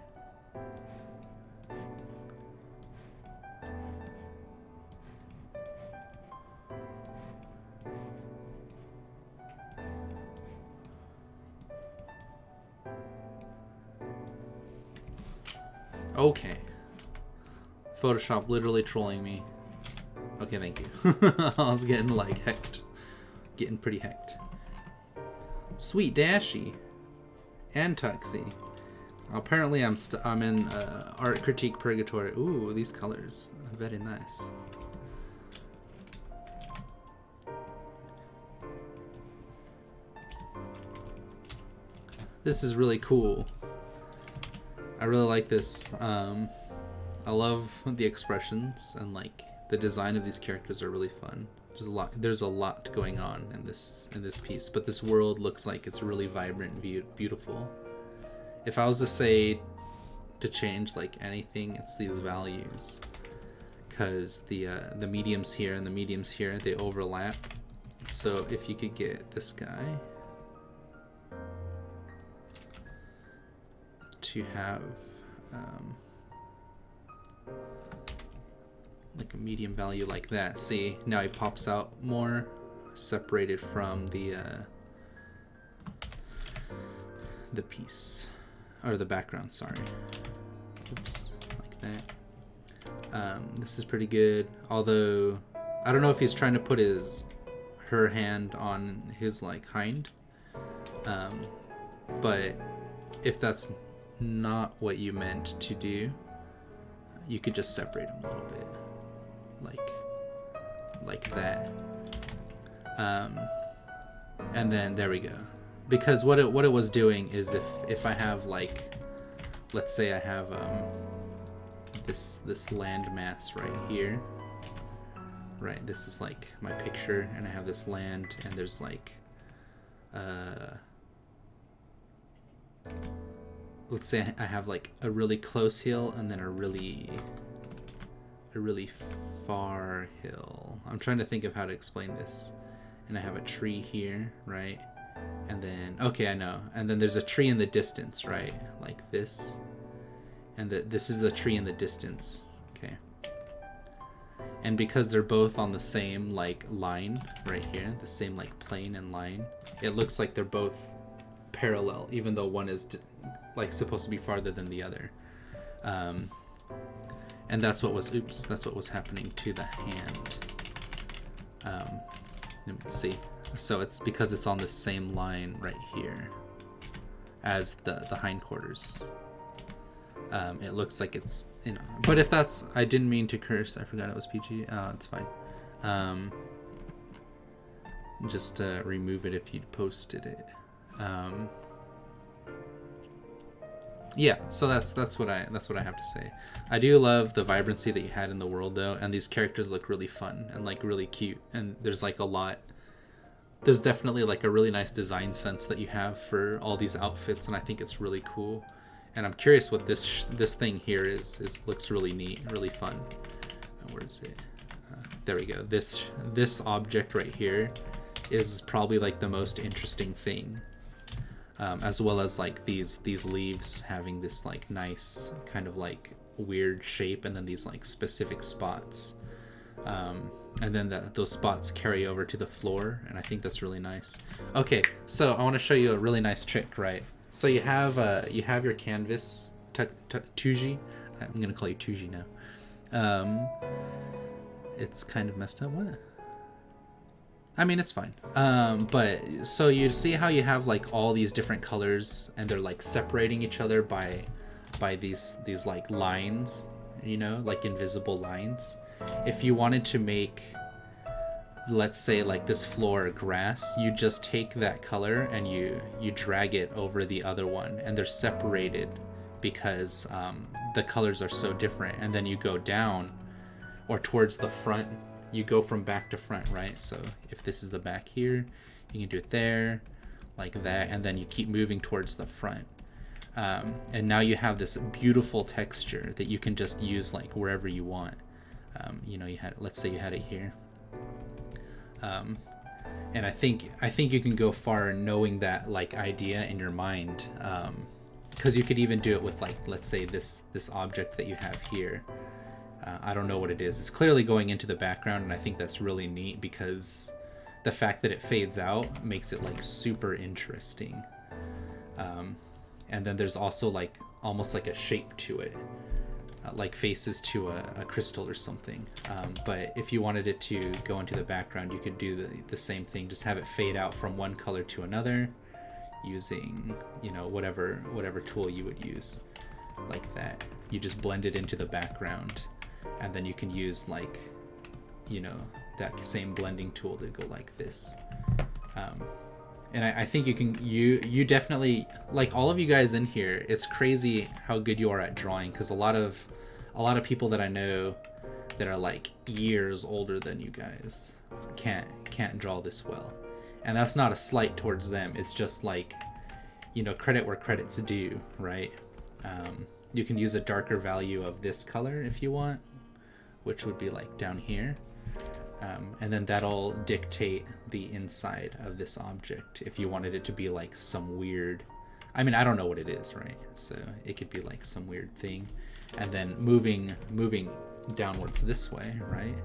Speaker 1: Okay. Photoshop literally trolling me. Okay, thank you. I was getting like hecked. Getting pretty hecked. Sweet Dashy. And Tuxie. Apparently I'm in art critique purgatory. Ooh, these colors. Very nice. This is really cool. I really like this. I love the expressions, and like the design of these characters are really fun. There's a lot going on in this piece, but this world looks like it's really vibrant and beautiful. If I was to say to change like anything, it's these values, because the mediums here and the mediums here, they overlap. So if you could get this guy to have like a medium value like that. See, now he pops out more, separated from the piece, or the background, sorry. Oops, like that. This is pretty good, although I don't know if he's trying to put her hand on his like hind, but if that's not what you meant to do, you could just separate them a little bit, like that. And then there we go. Because what it was doing is if I have like, let's say I have this land mass right here, right? This is like my picture, and I have this land, and there's like, let's say I have like a really close hill and then a really far hill. I'm trying to think of how to explain this. And I have a tree here, right? And then, okay, I know. And then there's a tree in the distance, right? Like this. And this is the tree in the distance, okay? And because they're both on the same like line right here, the same like plane and line, it looks like they're both parallel, even though one is like supposed to be farther than the other. And that's what was happening to the hand. Let me see. So it's because it's on the same line right here as the hindquarters. It looks like it's, you know, but if that's, I didn't mean to curse. I forgot it was PG. It's fine. Just remove it if you'd posted it. Yeah, so that's what I have to say. I do love the vibrancy that you had in the world though, and these characters look really fun and like really cute, and there's like there's definitely like a really nice design sense that you have for all these outfits, and I think it's really cool. And I'm curious what this thing here is looks really neat, really fun. Where is it? There we go. This object right here is probably like the most interesting thing. As well as like these leaves having this like nice kind of like weird shape, and then these like specific spots, and then those spots carry over to the floor, and I think that's really nice. Okay, so I want to show you a really nice trick, right? So you have your canvas, Tuji. I'm gonna call you Tuji now. It's kind of messed up. What? I mean, it's fine. But so you see how you have like all these different colors, and they're like separating each other by these like lines, you know, like invisible lines. If you wanted to make, let's say like this floor grass, you just take that color and you drag it over the other one, and they're separated because the colors are so different. And then you go down or towards the front. You go from back to front, right? So if this is the back here, you can do it there, like that, and then you keep moving towards the front. And now you have this beautiful texture that you can just use like wherever you want. You know, let's say you had it here. And I think you can go far knowing that like idea in your mind, because you could even do it with like, let's say this object that you have here. I don't know what it is. It's clearly going into the background, and I think that's really neat because the fact that it fades out makes it like super interesting. And then there's also like almost like a shape to it, like faces to a crystal or something. But if you wanted it to go into the background, you could do the same thing. Just have it fade out from one color to another using, you know, whatever tool you would use, like that. You just blend it into the background. And then you can use like, you know, that same blending tool to go like this. And I think you definitely, like all of you guys in here, it's crazy how good you are at drawing, because a lot of people that I know that are like years older than you guys can't draw this well. And that's not a slight towards them. It's just like, you know, credit where credit's due, right? You can use a darker value of this color if you want, which would be like down here. And then that'll dictate the inside of this object if you wanted it to be like some weird, I mean, I don't know what it is, right? So it could be like some weird thing. And then moving downwards this way, right?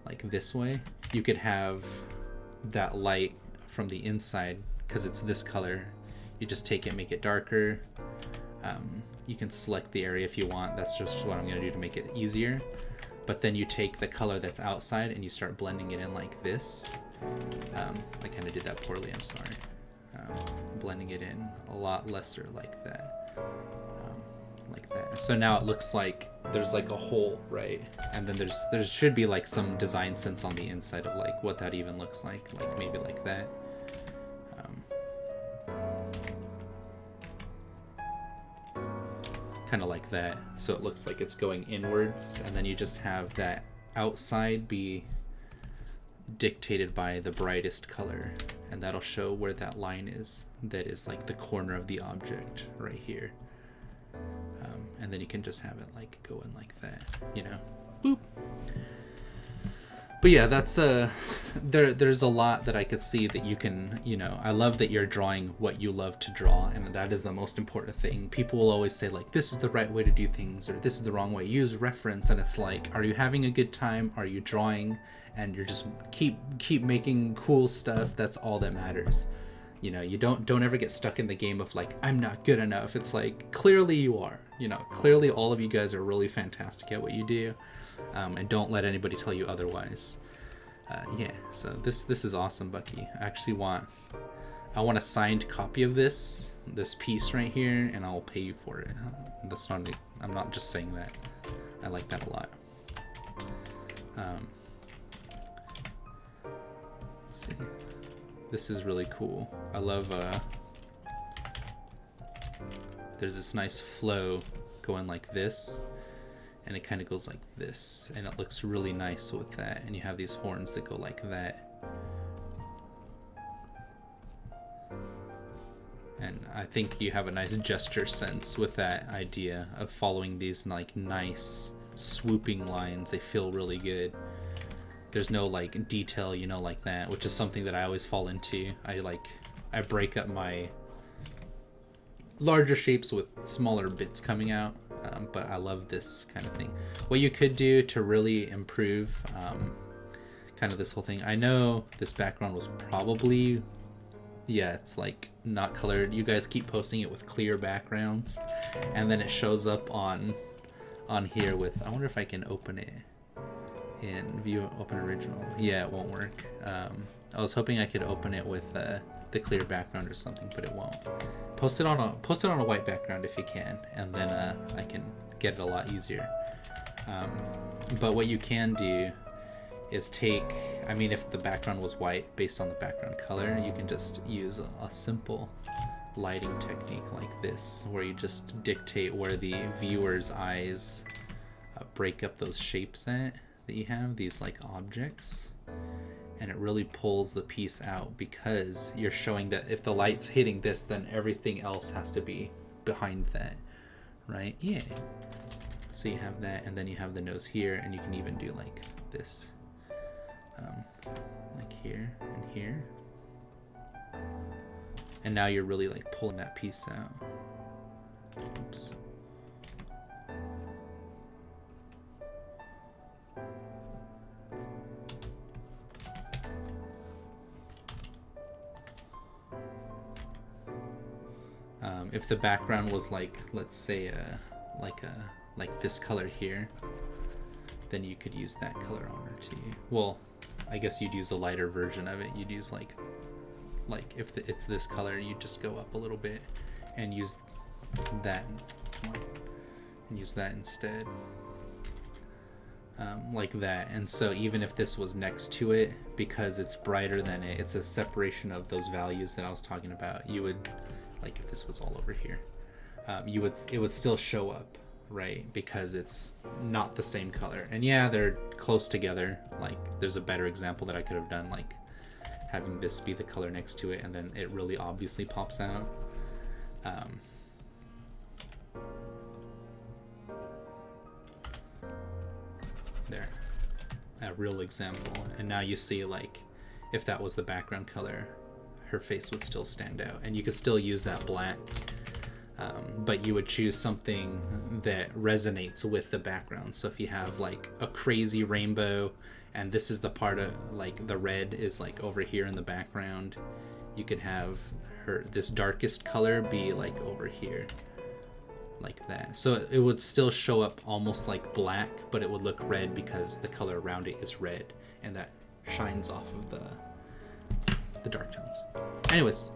Speaker 1: Like this way, you could have that light from the inside, because it's this color. You just take it, make it darker, You can select the area if you want. That's just what I'm going to do to make it easier. But then you take the color that's outside and you start blending it in like this. I kind of did that poorly, I'm sorry. Blending it in a lot lesser like that. Like that. So now it looks like there's like a hole, right? And then there should be like some design sense on the inside of like what that even looks like maybe like that. Kind of like that, so it looks like it's going inwards, and then you just have that outside be dictated by the brightest color, and that'll show where that line is. That is like the corner of the object right here. And then you can just have it like go in like that, you know, boop. But yeah, that's there's a lot that I could see that you can, you know, I love that you're drawing what you love to draw, and that is the most important thing. People will always say like, this is the right way to do things, or this is the wrong way, use reference. And it's like, are you having a good time? Are you drawing and you're just keep making cool stuff? That's all that matters. You know, you don't ever get stuck in the game of like, I'm not good enough. It's like, clearly you are, you know, clearly all of you guys are really fantastic at what you do. And don't let anybody tell you otherwise. Yeah, so this is awesome, Bucky. I want a signed copy of this piece right here, and I'll pay you for it. I'm not just saying that. I like that a lot. Let's see. This is really cool. I love there's this nice flow going like this, and it kind of goes like this, and it looks really nice with that. And you have these horns that go like that. And I think you have a nice gesture sense with that idea of following these like nice swooping lines. They feel really good. There's no like detail, you know, like that, which is something that I always fall into. I break up my larger shapes with smaller bits coming out. But I love this kind of thing. What you could do to really improve kind of this whole thing. I know this background was probably, yeah, it's like not colored. You guys keep posting it with clear backgrounds, and then it shows up on here with, I wonder if I can open it in view open original. Yeah, it won't work. I was hoping I could open it with the clear background or something, but it won't. Post it on a white background if you can, and then I can get it a lot easier. But what you can do is take, I mean, if the background was white based on the background color, you can just use a simple lighting technique like this, where you just dictate where the viewer's eyes break up those shapes that you have, these like objects. And it really pulls the piece out, because you're showing that if the light's hitting this, then everything else has to be behind that, right? Yeah. So you have that, and then you have the nose here, and you can even do like this, like here and here. And now you're really like pulling that piece out. Oops. If the background was like, let's say, like this color here, then you could use that color on it too. Well, I guess you'd use a lighter version of it. You'd use like if it's this color, you'd just go up a little bit and use that. Come on, and use that instead, like that. And so even if this was next to it, because it's brighter than it, it's a separation of those values that I was talking about. You would, like if this was all over here, it would still show up, right? Because it's not the same color. And yeah, they're close together. Like there's a better example that I could have done, like having this be the color next to it, and then it really obviously pops out. There, a real example. And now you see, like, if that was the background color, her face would still stand out, and you could still use that black, but you would choose something that resonates with the background. So if you have like a crazy rainbow, and this is the part of like the red is like over here in the background, you could have this darkest color be like over here, like that. So it would still show up almost like black, but it would look red because the color around it is red, and that shines off of the dark tones. Anyways,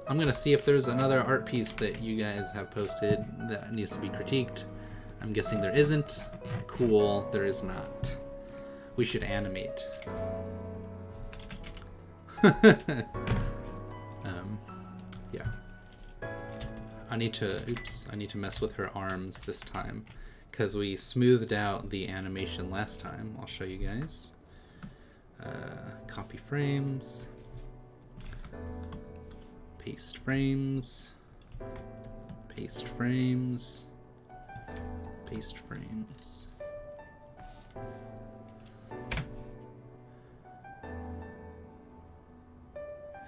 Speaker 1: I'm gonna see if there's another art piece that you guys have posted that needs to be critiqued. I'm guessing there isn't. Cool, there is not. We should animate. Yeah. I need to mess with her arms this time because we smoothed out the animation last time. I'll show you guys. Copy frames. Paste frames. Paste frames. Paste frames.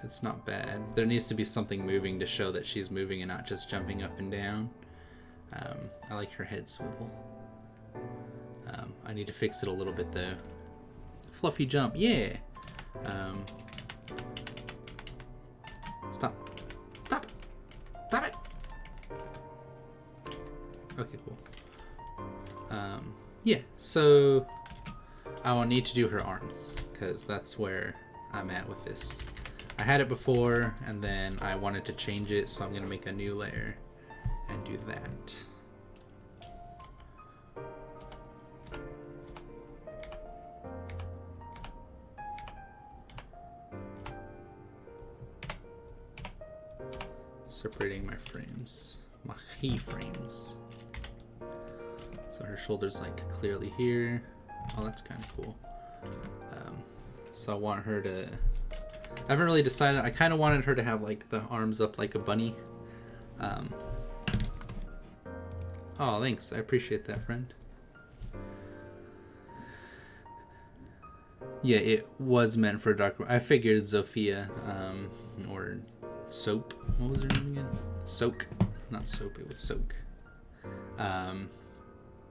Speaker 1: It's not bad. There needs to be something moving to show that she's moving and not just jumping up and down. I like her head swivel. I need to fix it a little bit though. Fluffy jump, yeah! Stop. Stop! Stop it! Okay, cool. Yeah, so I will need to do her arms because that's where I'm at with this. I had it before and then I wanted to change it, so I'm gonna make a new layer and do that. Separating my frames, my keyframes. So her shoulder's like clearly here. Oh, that's kind of cool. So I want her to, I haven't really decided. I kind of wanted her to have like the arms up like a bunny. Oh, thanks. I appreciate that, friend. Yeah, it was meant for dark. I figured Zofia, or Soap. What was her name again? Soak. Not Soap. It was Soak.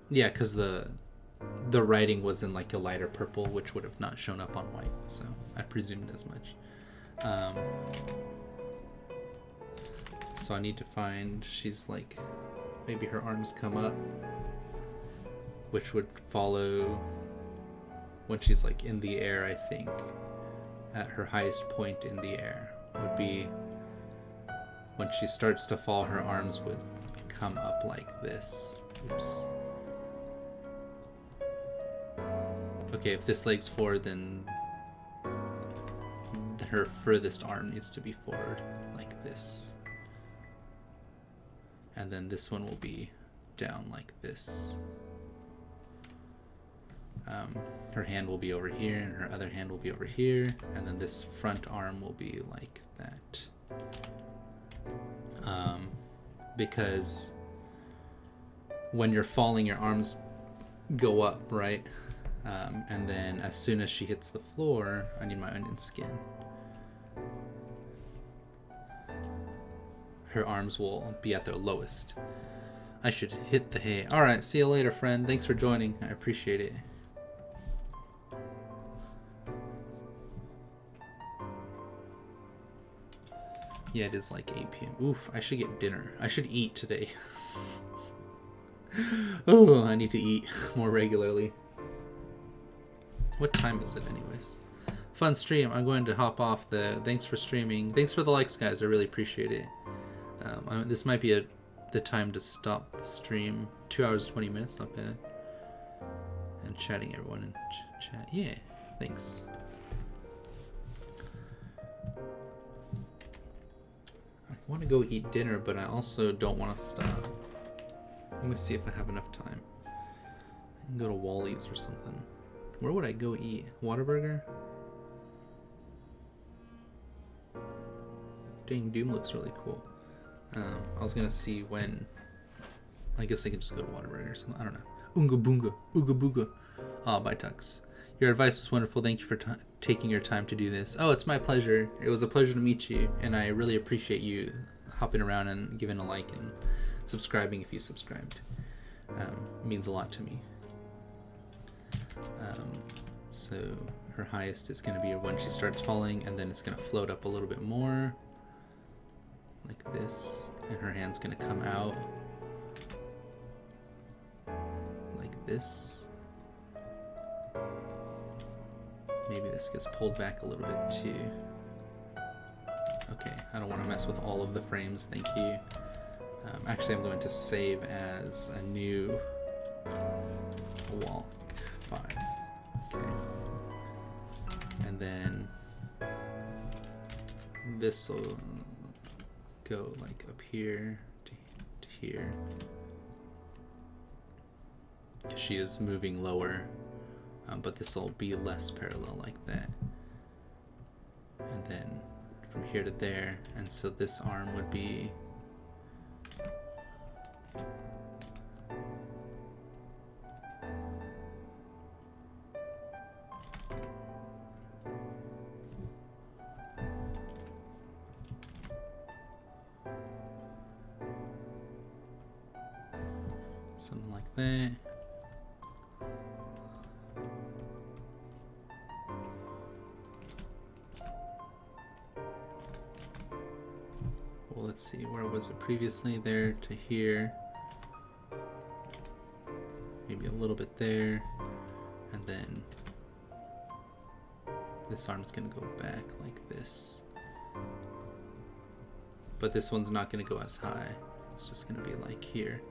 Speaker 1: Yeah, because the writing was in like a lighter purple, which would have not shown up on white. So I presumed as much. So I need to find, she's like, maybe her arms come up, which would follow when she's like in the air, I think. At her highest point in the air would be when she starts to fall, her arms would come up like this. Oops. Okay, if this leg's forward, then her furthest arm needs to be forward like this. And then this one will be down like this. Her hand will be over here and her other hand will be over here, and then this front arm will be like that. Because when you're falling, your arms go up, right? And then as soon as she hits the floor, I need my onion skin. Her arms will be at their lowest. I should hit the hay. Alright, see you later, friend. Thanks for joining. I appreciate it. Yeah, it is like 8 p.m. Oof, I should get dinner. I should eat today. Oh, I need to eat more regularly. What time is it anyways? Fun stream. I'm going to hop off the... Thanks for streaming. Thanks for the likes, guys. I really appreciate it. This might be the time to stop the stream. 2 hours, 20 minutes. Not bad. And chatting everyone in chat. Yeah, thanks. I want to go eat dinner, but I also don't want to stop. Let me see if I have enough time. I can go to Wally's or something. Where would I go eat? Whataburger? Dang, Doom looks really cool. I was gonna see when. I guess I could just go to Whataburger or something. I don't know. Oonga boonga, ooga booga. Oh, bye, Tux. Your advice was wonderful. Thank you for taking your time to do this. Oh, it's my pleasure. It was a pleasure to meet you, and I really appreciate you hopping around and giving a like and subscribing if you subscribed. It means a lot to me. So her highest is going to be when she starts falling, and then it's going to float up a little bit more like this, and her hand's going to come out this. Maybe this gets pulled back a little bit too. Okay, I don't want to mess with all of the frames, thank you. Actually, I'm going to save as a new walk file. Okay. And then this will go like up here to here. She is moving lower, but this will be less parallel like that. And then from here to there, and so this arm would be something like that. Well, let's see, where was it previously? There to here. Maybe a little bit there. And then this arm's gonna go back like this. But this one's not gonna go as high. It's just gonna be like here.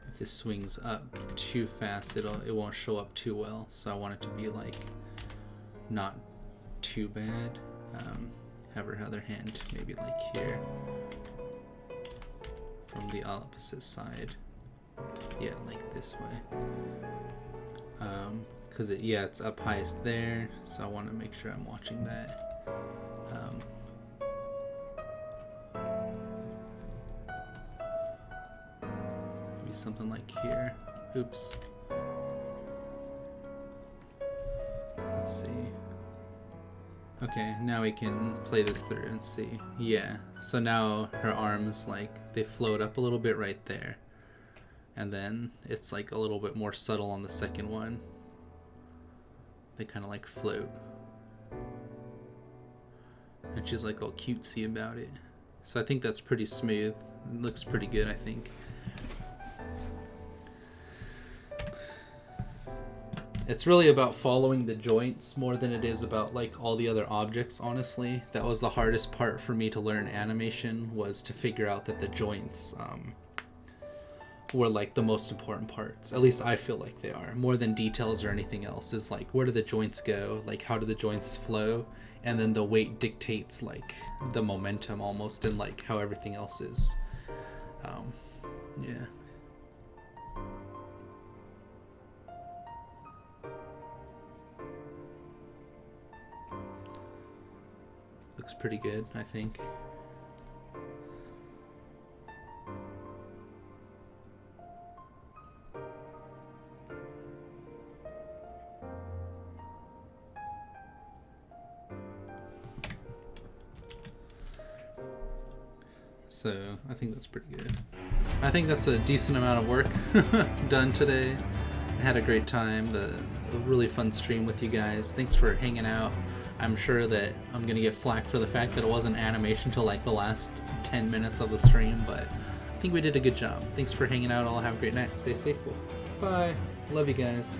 Speaker 1: If this swings up too fast, it won't show up too well. So I want it to be like not too bad. Have her other hand maybe like here from the opposite side. Yeah, like this way. Because it's up highest there, so I want to make sure I'm watching that. Maybe something like here. Oops. Let's see. Okay, now we can play this through and see. Yeah, so now her arms, like, they float up a little bit right there. And then it's like a little bit more subtle on the second one. They kind of like float. And she's like all cutesy about it. So I think that's pretty smooth. It looks pretty good, I think. It's really about following the joints more than it is about like all the other objects, honestly. That was the hardest part for me to learn animation, was to figure out that the joints were like the most important parts. At least I feel like they are. More than details or anything else, is like, where do the joints go? Like, how do the joints flow? And then the weight dictates like the momentum almost, and like how everything else is. Yeah. Looks pretty good, I think. So I think that's pretty good. I think that's a decent amount of work done today. I had a great time. A really fun stream with you guys. Thanks for hanging out. I'm sure that I'm gonna get flack for the fact that it wasn't animation till like the last 10 minutes of the stream, but I think we did a good job. Thanks for hanging out. All have a great night. Stay safe, Wolf. Bye. Love you guys.